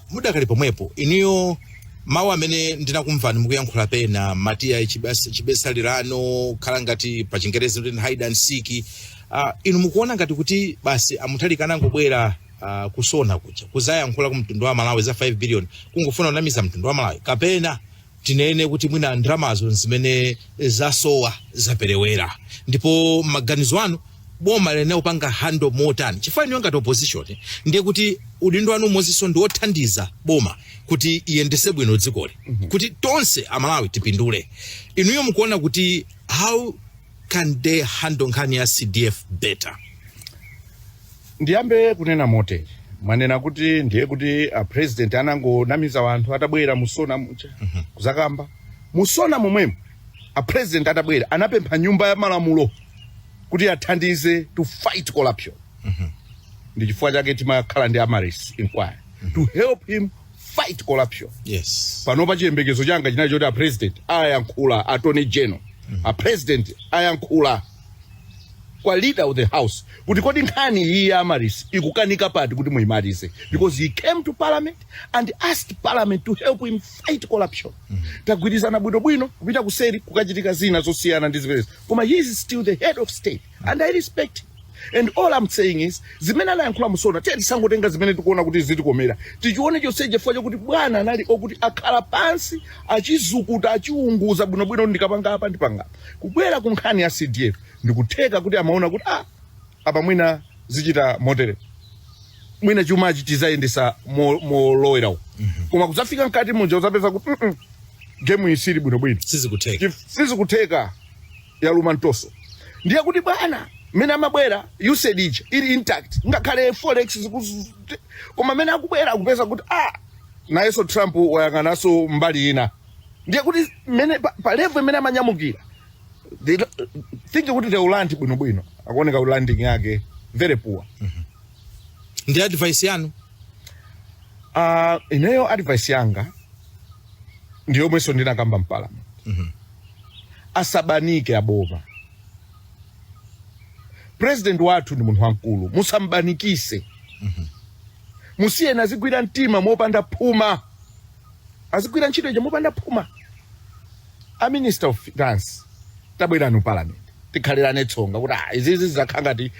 mudakali pomwepo iniyo mawu amene ndinakumvani mukuyankhula pena Matia chibesalirano khala ngati pa Chingerezi kuti hide and seek. Inu mukuona ngati kuti basi amutalikana ngobwera kusona kucha kuzayankhula ku mtundu wa Malawi za 5 billion kungofuna unamiza mtundu wa Malawi, kapena tinene kuti mwina ndramazo zimene zasowa zaperewera, ndipo Maganizo anu boma lene upanga handle motani chifukwa inu ngati opposition ndiye kuti udindo wanu moziso ndi othandiza boma kuti iyendese bwino dzikoli, kuti tonse Amalawi tipindule. Inuyo mukuona kuti how can they handle nkhani ya CDF better? Ndiyambe kunena motere manena kuti ndiye kuti president anangonamiza wanthu atabwera musona mucha kuzakamba musona momwemo president atabwera anapempha nyumba ya malamulo kuti athandize to fight corruption. Ndi chifukwa chake timakhala ndi Amaryllis inquiry to help him fight corruption. Yes. Panopa chiyembekezo changa chinali choti president ayankhula, attorney general president ayankhula kwa leader of the house kuti kodi nkhani iyi ya Amaryllis ikukanika pati kuti muimalize, because he came to parliament and asked parliament to help him fight corruption. Tagwirizana bwino kupita kuseri kukachitika zina zosiyana ndi zimenezi, koma he is still the head of state and I respect him. And all I'm saying is zimene anayankhula musona tete sangotenga zimene tikuona kuti zitikomera, tichione choseje fwacho kuti bwana anali okuti akhala pansi achizukuta achiunguza bwinobwino ndikapanga apa ndipanga kubwera ku nkhani ya CDF. Ndikutheka kuti amaona kuti apa mwina zichita motere, mwina chuma chitizayendesa molowerawo. Koma kuzafika mkati munja uzapeza kuti game isiri bwinobwino sizikutheka ya lumantoso. Ndiye kuti bwana mene amabwera usage ija ili intact ngakhale forex koma mene akubwera akupeza kuti nayeso Trump wayanganaso mbali ina. Ndiye kuti mene pa level mene amanyamukira they think kuti the Ulanti bwinobwino akuoneka landing yake very poor. Ndi advice yanu? Ineyo advice yanga ndiyo mweso ndinakamba mpalamo. Asabanike aboma. President watu ni muntu wankulu, musambanikise. Musiye nazigwira ntima mopanda puma. Azigwira ntchito ija mopanda puma. A Minister of Finance tabwera nu parliament. Tikhalirane tsonga kuti izizi zakhangati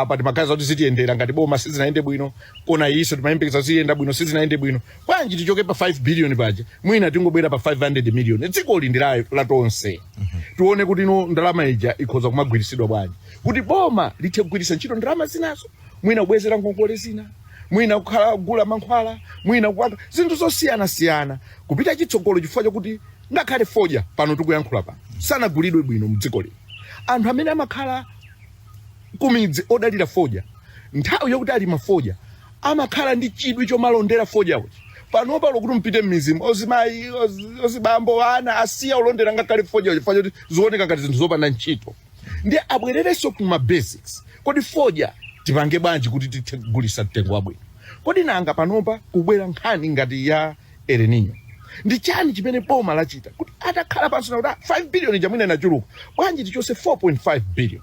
pati makazi kuti zitiyendera ngati boma sizinaende bwino, kona iso timayembekeza ziyenda bwino sizinaende bwino. Bwanji tichoke pa 5 billion paja. Mwina tingobwera pa 500 million. Dziko lindirayo latonse. Tuone kuti no ndalama ija ikhoza kumagwirisidwa bwanji. Kuti boma lithe kugwirisa ntchito ndalama zinazo. Mwina kubwezera ngongole zina. Mwina kugula mankhwala, mwina kuwaka zinthu zosiyana kupita chitsogolo chifukwa chokuti ngakhale foja pano tikuyankhula pano sanagulidwe bwino mdziko lino. Anthu amene amakhala kumidzi odalira foja nthawi yokuti ali mafoja amakhala ndi chidwi chomalondera foja uchi pano palo kuti mpite m'mizimu ozimayi ozibambo ana asiya ulondera ngakhale foja uchi chifukwa choti zioneka ngati zinthu zopanda ntchito. Ndi abwererenso kuma basics. Kodi foja tipange bwanji kuti tigulisa mtengo wabwino. Kodi nanga panopa kubwera nkhani ngati ya El Nino. Ndi chani chimene boma lachita kuti atakhala pansi na kuti 5 billion jamwina inachuluka. Bwanji tichose 4.5 billion.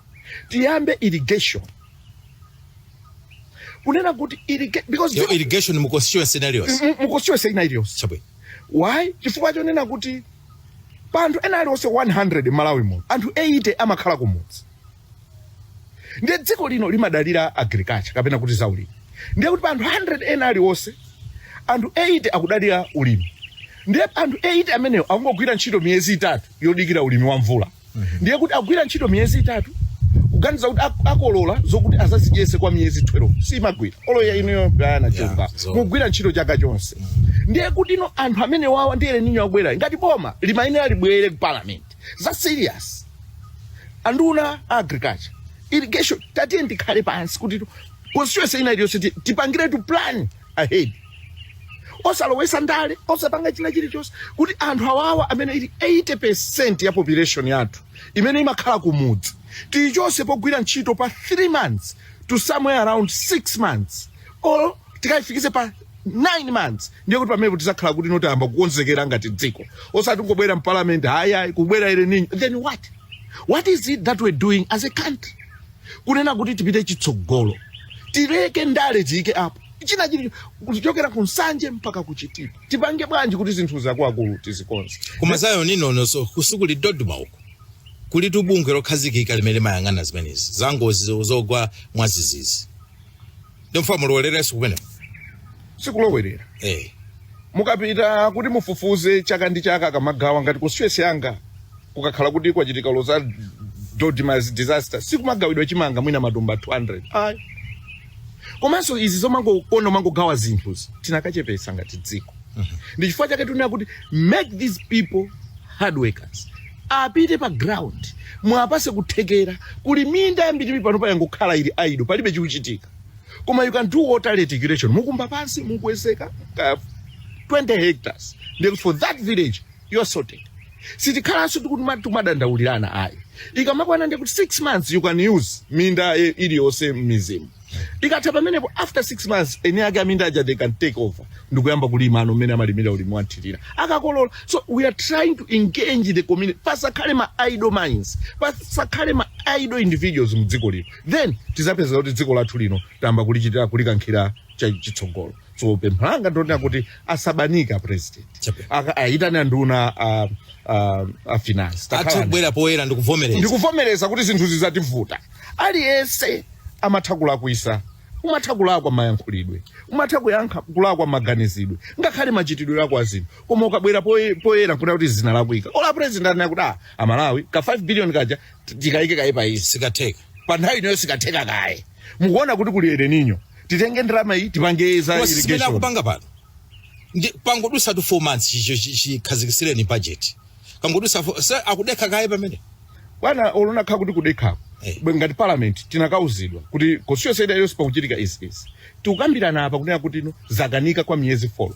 Tiyambe irrigation. Kunena kuti because irrigation mu constituency scenarios. Mu constituency scenarios. Chabwe. Why? Chifukwa chonena kuti panthu ena alionse 100 Malawi muno. Anthu 80 amakhala kumudzi. Ndiye dziko lino limadalira agriculture kapena kuti zaulimi. Ndiye kuti panthu 100 ena aliwonse anthu 80 akudalira ulimi. Ndiye anthu 80 amenewo akungogwira ntchito miyezi 3 yodikira ulimi wa mvula. Ndiye kuti akugwira ntchito miyezi 3 kuganiza kuti akolola zokuti azazidyese kwa miyezi 12 simagwira. Oloya ino bayana chonga mugwira ntchito chaka chonse. Ndiye kuti ino anthu amene wawa ndi El Nino abwera ngati boma limayenera libwere ku parliament. Za serious. Anduna agriculture irrigation tatiye ndikhale pansi kuti constituency ina iliyonse tipangire tu plan ahead. Osalowesa ndale osapanga chilichonse kuti anthu awawa amene ili 80% ya population yathu imene imakhala kumudzi tichose pogwira ntchito pa 3 months to somewhere around 6 months or tikayifikise pa 9 months. Ndiye kuti pamene tizakhala kuti notayamba kukonzekera ngati dziko osati ngobwera mu parliament haya kubwera El Nino. Then what is it that we're doing as a country? Kunena kuti tipite chitsogolo tireke ndale zike apo china chili kuchokera kunsanje mpaka kuchitipa tipange bwanji kuti zinthu zakwaku tizikonze. Kumazayo nino so kusukuli dodoma uko kuli tubungwe lokhazikika limene mayang'ana zimenezi zangozi zogwa mwazizizi. Ndimfa mulowerereso kumene sikulowerera mukapita kuti mufufuze chaka ndi chaka kamagawa ngati constituency yanga kukakhala kuti kwachitika loza dodoma disaster sikumagawidwa chimanga mwina matumba 200. Ayi. Komanso izi zomangokono mangogawa zinthu tinakachepesa ngati dziko. Ndi chifukwa chake tunena kuti make these people hard workers. Apite pa ground mwapase kuthekera kuli minda yambiri pano pa yangokhala ili idle palibe chikuchitika. Koma you can do water reticulation mukumba pansi mukwezeka 20 hectares. Then for that village you are sorted. Sitikhalanso tikumadandaulirana ayi. Ikamakwana ndi kuti 6 months you can use minda iliyonse m'mizimu. Ikatha pamenepo after 6 months ene ake aminda aja they can take over ndikuyamba kulima ano mmene amalimira ulimi wanthirira akakolola. So we are trying to engage the community. Pasakhale ma idle minds, pasakhale ma idle individuals mdziko lino, then tizapeza kuti dziko lathu lino tamba kulichitira kulikankhira chitsogolo. So pemphanga ndonena kuti asabanika president aitane nduna a finance atibwera poera ndikuvomereza kuti zinthu zizativuta. Aliyense amathakula kuisa umathakula kwa mayankhulidwe umathakula kwa maganizidwe ngakhale machitidwe ako azinthu. Koma ukabwera poera kuna kuti zina lakwika ola president anakuti amalawi ka 5 billion kaja tikaike kaye pa isi sikatheka pa nthawi ino sikatheka kaye. Mukuona kuti kuli El Nino titenge ndrama iyi tipangeza irrigation akupanga pano ndi pangodusa tu 4 months chikhazikisireni budget kangodusa akudekha kaye pamene bwana olona kha kuti kudekha ngati parliament tinakauzidwa kuti constituency ida yonse pakuchitika is tikukambirana apa kunena kuti ino zakanika kwa miyezi 4.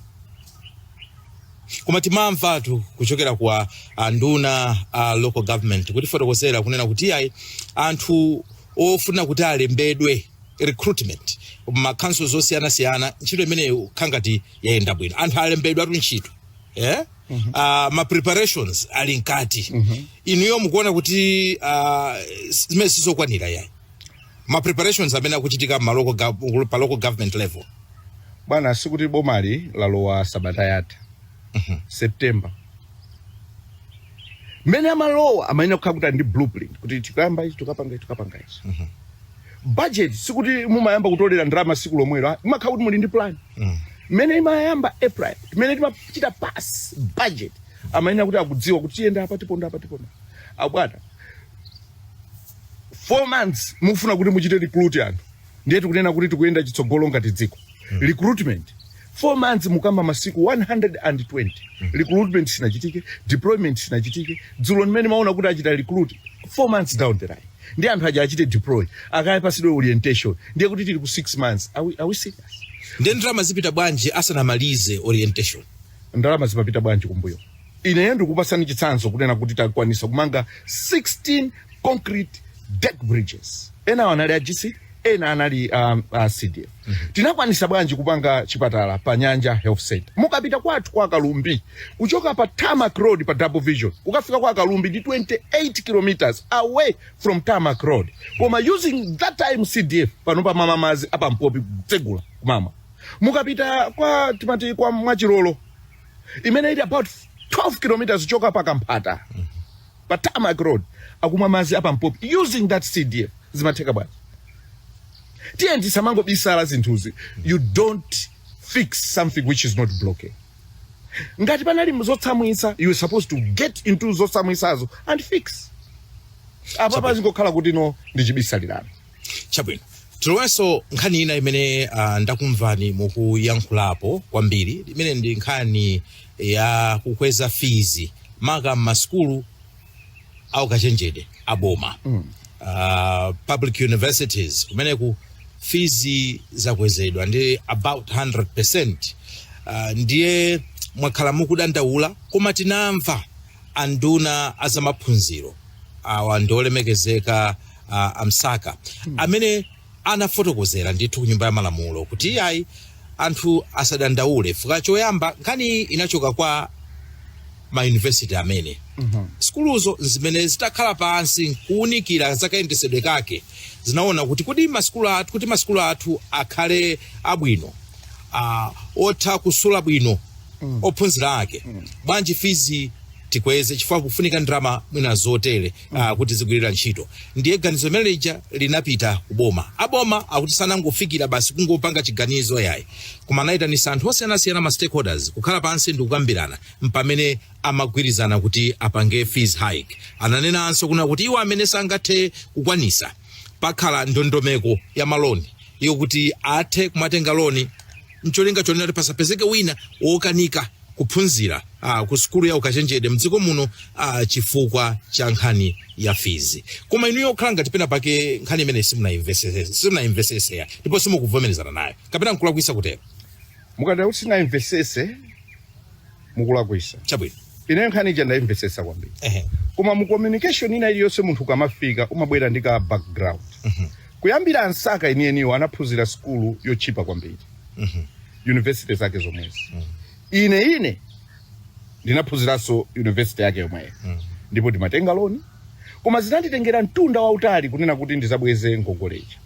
Koma timamva tu kuchokera kwa nduna local government kuti fotokozera kunena kuti ayi anthu ofuna kuti alembedwe recruitment mafunso zosiyana-siyana ntchito imeneyo khangati yayenda bwino anthu alembedwa tu ntchito ma preparations ali nkati inuyo mukuona kuti zimene sizokwanira yayi ma preparations amene akuchitika pa local government level bwana sikuti bomali lalowa sabata yatha September mene amalowa amaina kukhala kuti ndi blueprint kuti tikayamba ichi tukapanga ichi budget sikuti mumayamba kutolera ndalama siku lomwelo imakhala kuti muli ndi plan mene imayamba April mene timachita pass budget amaina kuti akudziwa kuti tiyenda apa tiponda abwana 4 months mufuna kuti muchite recruit anthu ndiye tikunena kuti tikuyenda chitsogolo ngati dziko recruitment 4 months mukamba masiku 120 recruitment sinachitike deployment sinachitike dzulo mmene maona kuti achita recruit 4 months down the line ndi anthu aja achite deploy akaya pasidwe orientation ndiye kuti tili ku 6 months are we serious ndi ndalama zipita bwanji asanamalize orientation ndalama zipita bwanji kumbuyo ine ndikupasani chitsanzo kunena kuti takwanisa kumanga 16 concrete deck bridges ena anali AGC ena anali CDF tinakwanisa bwanji kupanga chipatala pa Nyanja Health Center mukapita kwathu kwa Kalumbi kuchoka pa Tarmac Road pa Double Vision ukafika kwa Kalumbi ndi 28 kilometers away from Tarmac Road koma using that time CDF pano pa mama mazi apa mpopi kutsegula kumama mukapita kwa timati kwa Mwachilolo imene ili about 12 kilometers kuchoka pa Kampata pa Tarmac Road akumwa mazi apa mpopi using that CDF zimatheka bwanji TNT samango bisala zinthuzi you don't fix something which is not blocking ngati panali mzotsamwisa you are supposed to get into zotsamwisazo and fix apa pazingokhala kuti no ndichibisalirana chabwino tilowenso nkhani ina imene ndakumvani mukuyankhulapo kwambiri imene ndi nkhani ya kukweza fizi maka m'masukulu aukachenjede aboma public universities kumeneku fizi zakwezedwa ndi about 100%. Ndiye mwakhala mukudandaula koma tinamva anduna azamaphunziro awa ndolemekezeka amsaka amene anafotokozera ndithu ku nyumba ya malamulo kuti ayi anthu asadandaule fuka choyamba nkhani inachoka kwa ma university amene skuluzo zimene zitakhala pansi kuunikira zakayendetsedwe kake zinaona kuti kuti maskulu athu akhale abwino otha kusula bwino ophunzira ake bwanji fizi tikweze chifukwa kufunika ndalama mwina zotere kuti zigwirira ntchito ndiye ganizo limene lija linapita kuboma aboma akuti sanangofikira basi kungopanga chiganizo yayi koma anayitanisa anthu osiyanasiyana ma stakeholders kukhala pansi ndi kukambirana mpamene amagwirizana kuti apange fees hike ananenanso kuna kuti iwo amene sangathe kukwanisa pakhala ndondomeko ya maloni iyo kuti athe kumatenga loni mcholinga chonena kuti pasapezeke wina wokanika kuphunzira ku skulu ya ukachenjede mdziko muno chifukwa cha nkhani ya fizi koma inuyo okhala ngati pena pake nkhani imene simunaimvesese ya ndipo simukuvomerezana nayo kapena nkulakwisa kutero mukati kuti sinaimvesese mukulakwisa chabwino ine nkhani ija ndaimvesesa kwambiri koma mu communication ina iliyonse munthu kamafika umabwera ndi ka background kuyambira ansaka inieniwo anaphunzira skulu yochipa kwambiri university zake zomwezi ine ndinaphunziranso university yake yomweyo ndipo ndimatenga loni koma zinanditengera mtunda wautali kunena kuti ndizabweze ngongoleja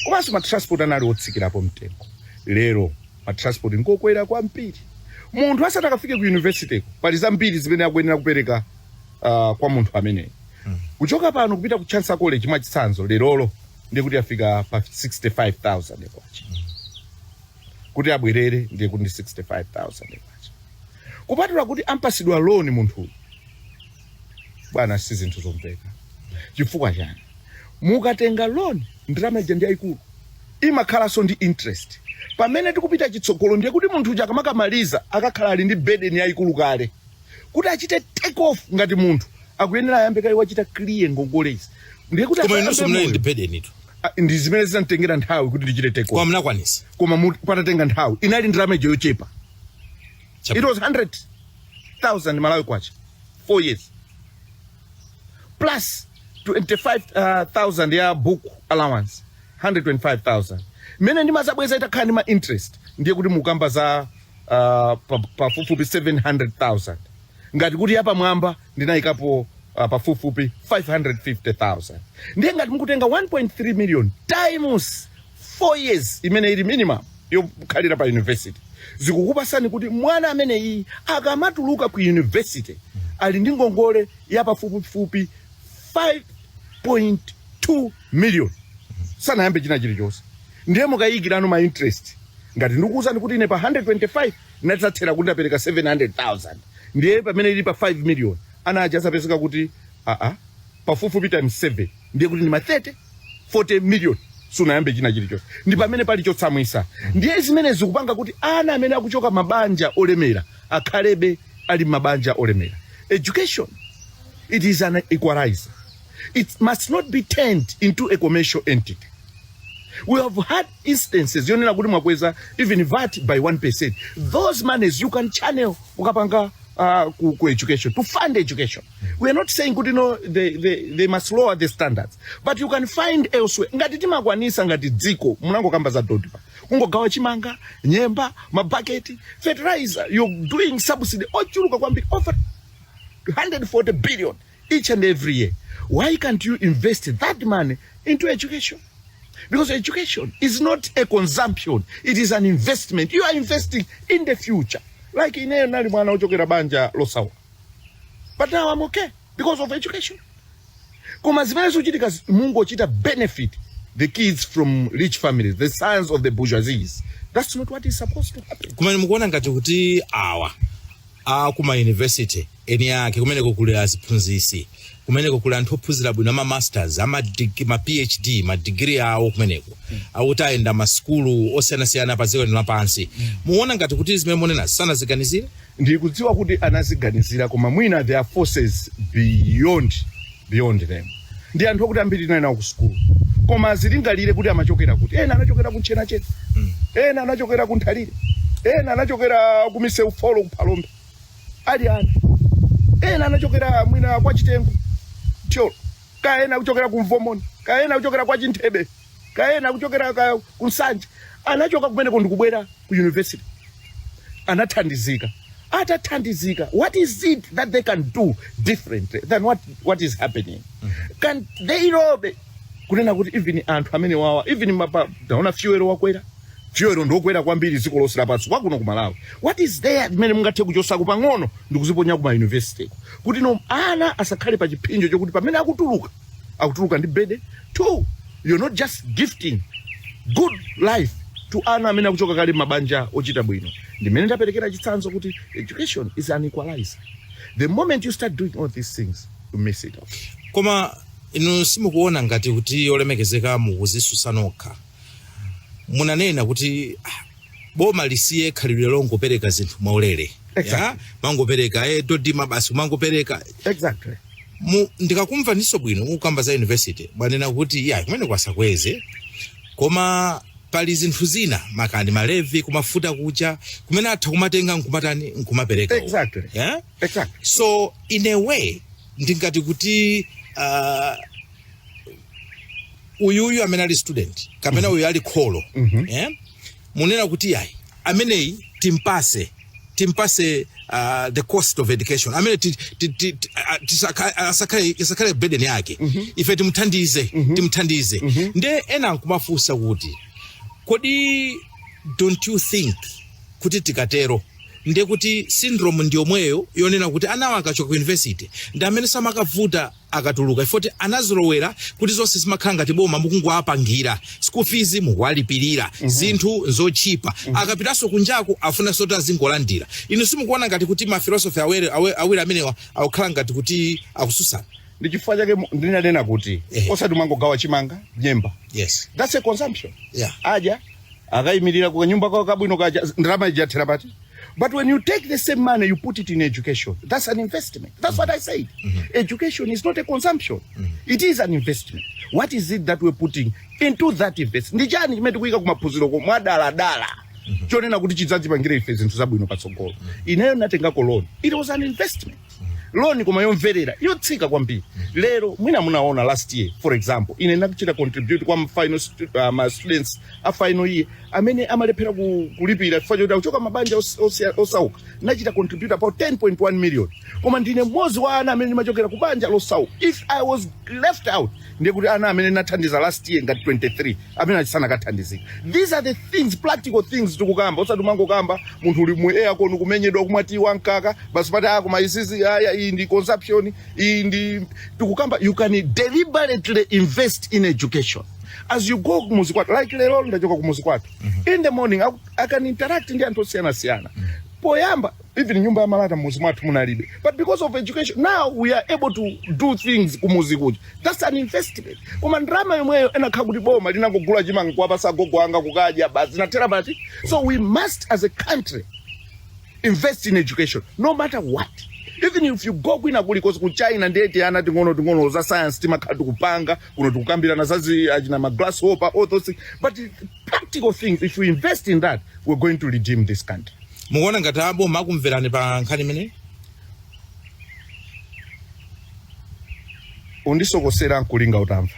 komanso matransport anali otsikirapo mtengo lero matransport nkokwera kwambiri munthu asati akafike ku university pali zambiri zimene akuyenera kupereka kwa munthu ameneyo kuchoka pano kupita ku Chansa College mwachitsanzo lerolo ndiye kuti afika pa 65,000 kwacha kuti abwerere ndiye kuti 65,000 kwacha kupatula kuti ampasidwa loan munthu bwana si zinthu zomveka chifukwa chani mukatenga loan ndalama ija ndi yaikulu imakhalanso ndi interest pamene tikupita chitsogolo ndiye kuti munthu uja akamakamaliza akakhala ali ndi burden yaikulu kale kuti achite take off ngati munthu akuyenera ayambe kale wachita clear ngongolezi ndiye kuti koma inonso mnali ndi burden itu ndi zimene zinatengera nthawi kuti ndichite take off kwa mnakwanisa koma patatenga nthawi inali ndalama ija yochepa it was 100,000 Malawi kwacha 4 years plus 25,000 ya book allowance 125,000 mene ndimazabweza itakhala ndi ma interest ndiye kuti mukamba za pafupifupi 700,000 ngati kuti yapa mwamba ndinayikapo pafupifupi 550,000 ndiye ngati mukutenga 1.3 million times 4 years imene ili minimum yokhalira pa university zikukupasani kuti mwana amene iyi akamatuluka ku university ali ndi ngongole ya pafupifupi 5.2 million sanayambe china chilichonse ndiye mukayikirano ma interest ngati ndikuwuzani kuti ine pa 125 ndinatsathera kuti ndapereka 700,000 ndiye pamene ili pa 5 million ana aja asapezeka kuti pafupifupi times 7 ndiye kuti ndi ma 40 million sunayambe china chilichonse ndi pamene pali chotsamwisa ndiye zimene zikupanga kuti ana amene akuchoka mabanja olemera akhalebe ali mabanja olemera. Education, it is an equalizer. It must not be turned into a commercial entity. We have had instances yonena kuti mwakweza even VAT by 1%. Those monies you can channel ukapanga ku education, to fund education. We are not saying kuti no they must lower the standards, but you can find elsewhere. Ngati timakwanisa ngati dziko munango kamba za dodipa kungogawa chimanga, nyemba, mabaketi, fertilizer, you're doing subsidy ochuluka kwambiri over 140 billion each and every year. Why can't you invest that money into education? Because education is not a consumption, it is an investment. You are investing in the future. Like in nali mwana ochokera banja losawa. But now I'm okay because of education. Koma zimene zochitika Mungu ochita benefit the kids from rich families, the sons of the bourgeoisie. That's not what is supposed to happen. Kumene mukuona ngati kuti kuma university eni yake kumene kukule aziphunzisi kumene kukule anthu ophunzira bwino ma masters ma PhD ma degree awo kumeneko awutaenda ma school osiyana pa dziko lapansi muona ngati kuti zimene monena sana ziganizira ndikudziwa kuti anaziganizira koma mwina there are forces beyond them ndi anthu okuti ambiri tinaena ku school koma zilingalire kuti amachokera kuti ena anachokera ku Chena ena anachokera ku Nthalire ena anachokera ku Misewu Folo ku Palombe ali ana ena anachokera mwina kwa Chitengo Tcholo kaena kuchokera ku Mvomoni kaena kuchokera kwa Chinthebe kaena kuchokera ku Nsanje anachoka kumeneko ndikubwera ku university anathandizika atathandizika. What is it that they can do differently than what is happening? Can they robe kunena kuti even anthu amene wawa even mapa daona fuel wakwera fuel ndokwera kwambiri ziko lonse lapansi kwakuno ku Malawi. What is there mene mungathe kuchosa kupang'ono ndikuziponya ku university kuti no ana asakhale pa chipinjo chokuti pamene akutuluka ndi bede. Two, you're not just gifting good life to ana amene akuchoka kale mabanja ochita bwino. Ndimene ndaperekera chitsanzo kuti education is an equalizer. The moment you start doing all these things, you miss it off. Koma inu simukuona ngati kuti olemekezeka mukuzisusa nokha. Munanena kuti boma lisiye khalidwe longopereka zinthu maulere. Exactly. Mangopereka dodima basi mangopereka. Exactly. Ndikakumva ndiso bwino mukamba za university banena kuti kumene kwasakweze koma pali zinthu zina makani malevi kumafuta kucha kumene atha kumatenga nkumapereka. Exactly. Yeah? Exactly. So in a way ndingati kuti uyu amene ali student kamena uyu ali kholo munena kuti ameneyi timpase the cost of education amene tisakale burden yake ife timthandize nde ena nkumafunsa kuti kodi don't you think kuti tikatero nde kuti syndrome ndiyomweyo yonena kuti anawa akachoka ku university ndi amene samakavuta akatuluka ifoti anazolowera kuti zonse zimakhala ngati boma mukungowapangira school fees mukuwalipirira zinthu zochipa akapitanso kunjaku afuna soti azingolandira. Inu simukuona ngati kuti ma philosophy awiri amenewa akukhala ngati kuti akususana. Ndi chifukwa chake ndinanena kuti osati mangogawa chimanga nyemba. Yes, that's a consumption. Yeah. Aja akayimirira ku nyumba kwa kabwino kaja ndalama ijathera pati. But when you take the same money, you put it in education. That's an investment. That's what I said. Education is not a consumption. It is an investment. What is it that we're putting into that investment? Ndijani chimene kuika kumaphunziro ko mwadala. Chonena kuti chidzadzipangira ife zinthu zabwino patsogolo. Ineyo natenga loan. It was an investment. loan koma yomverera yotsika kwambiri. Lero mwina munaona last year for example ine nakuchita contribute kwa final ma students a final year amene amalephera kulipira chifukwa choti kuchoka mabanja osauka nachita contribute about 10.1 million. Koma ndine mmodzi wa ana amene ndimachokera ku banja losauka. If I was left out ndiye kuti ana amene nathandiza last year ngati 23 amene achisana kathandizika. These are the things, practical things tikukamba. Osati mangokamba munthu uli mu air kono kumenyedwa kumati wankaka basi pati akoma isizi aya iyi ndi consumption iyi ndi tikukamba. You can deliberately invest in education. As you go kumuzi kwatu, like lero ndachoka kumuzi kwatu. In the morning I can interact ndi anthu osiyana. Poyamba even nyumba ya malata muzi mwatu munalibe. But because of education now we are able to do things kumuzi kuja. That's an investment. Koma ndrama yomweyo enakha kuti boma linangogula chimanga kwapasa gogo anga kukaja basi na terabati. So we must as a country invest in education no matter what. Even if you go kwina kuliko ku China ndeti ana tingono za science timakhatu kupanga kuno tikukambirana zazi ajina ma grasshopper all those things. But practical things, if we invest in that, we're going to redeem this country. Muona ngati abo makumverani pa nkhani mene undisokosera nkulinga utamva.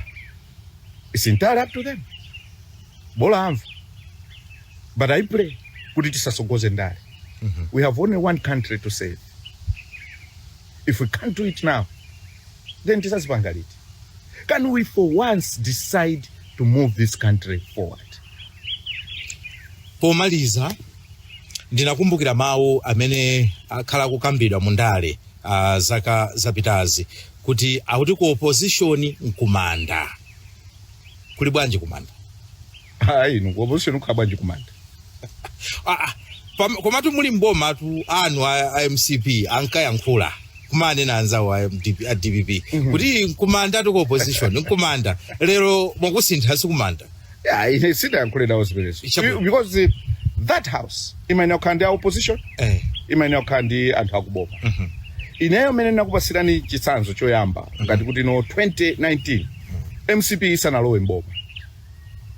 It's entirely up to them. Bola amva. But I pray kuti tisasogoze ndale. We have only one country to save. If we can't do it now, then tisazipangaliti. Can we for once decide to move this country forward? Pomaliza ndinakumbukira mawu amene akhala kukambidwa mundale zaka zapitazi kuti akuti ku opposition nkumanda. Kuli bwanji kumanda? Inu ku opposition ukhabwanji kumanda? Komatu muli mboma tu anu a MCP ankayankhula kumane na anzawo a DPP kuti nkumanda tu ku opposition nkumanda lero mwakusintha sikumanda. Yeah, ine sita yankhulira osipereso because that house imene ukhandi opposition imene ukhandi anthu akuboma. Ineyo mene nakupasirani chitsanzo choyamba ngati kuti no 2019 MCP isanalowe mboma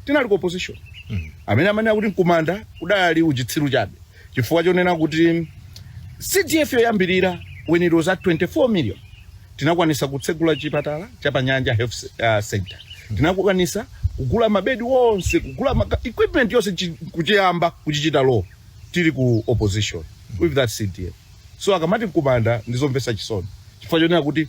tinali ku opposition. Amene kuti nkumanda kudali uchitsiru chabe chifukwa chonena kuti CDF yoyambirira when it was at 24 million tinakwanisa kutsegula chipatala chapanyanja health center. Tinakwanisa kugula mabedi wonse kugula equipment yonse kuchiyamba kuchichita law tili ku opposition with that CDF. So akamati nkumanda ndizomvesa chisoni chifukwa chonena kuti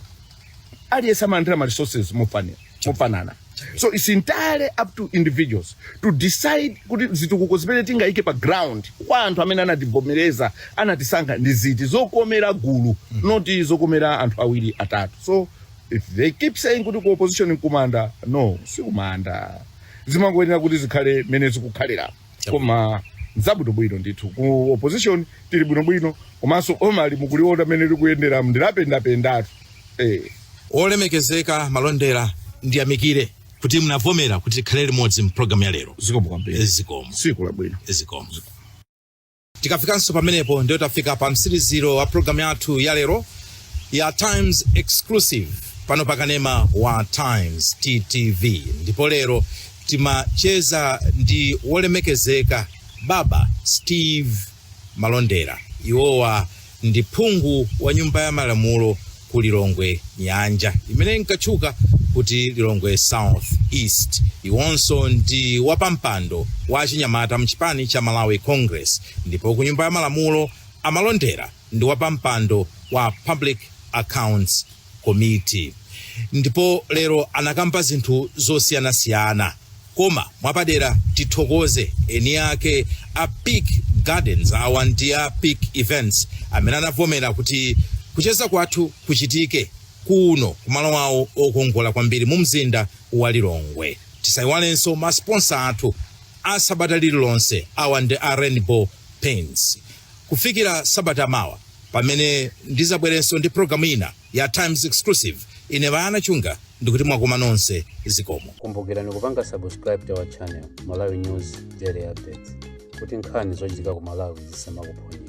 aliyesa mandira ma resources mofanana. So it's entirely up to individuals to decide kuti zitukuko zimene tingaike pa ground kwa anthu amene anativomereza anatisanga ndi ziti zokomera gulu noti zokomera anthu awiri atatu. So if they keep saying kuti ku opposition nkumanda, no, si kumanda. Zimangoyenera kuti zikhale mene zikukhalira. Koma nzabuto bwino ndithu ku opposition tili bwino komanso omali mukuliona mene likuyendera ndilapendapendatu. Olemekezeka Malondera ndiyamikire kuti munavomera kuti tikhale limodzi mu program ya lero. Zikomo kwambiri. Zikomo. Siku labwino. Zikomo. Tikafikanso pamenepo ndio tafika pa msiriziro wa program yathu ya lero ya Times Exclusive pano pakanema wa Times TTV. Ndipo lero timacheza ndi wolemekezeka Baba Steve Malondera. Iwowa ndi phungu wa nyumba ya malamulo ku Lilongwe Nyanja imene nkatchuka kuti Lilongwe South East. Iwonso ndi wapampando wa chinyamata mchipani cha Malawi Congress. Ndipo ku nyumba ya malamulo Amalondera ndi wapampando wa Public Accounts Committee. Ndipo lero anakamba zinthu zosiyana-siyana. Koma mwapadera tithokoze eni yake a Peak Gardens awa ndi a Peak Events amene anavomera kuti kucheza kwathu kuchitike kuno kumalo wawo okongola kwambiri mu mzinda wa Lilongwe. Tisayiwalenso ma sponsor athu a sabata lililonse awa ndi a Rainbow Paints. Kufikira sabata mawa pamene ndizabwerenso ndi programu ina ya Times Exclusive ine vana chunga ndikuti mwakoma nonse zikomo. Kumbukirani kupanga subscribe to our channel Malawi News Daily Updates kuti nkhani zochitika ku Malawi zisamakuphonye.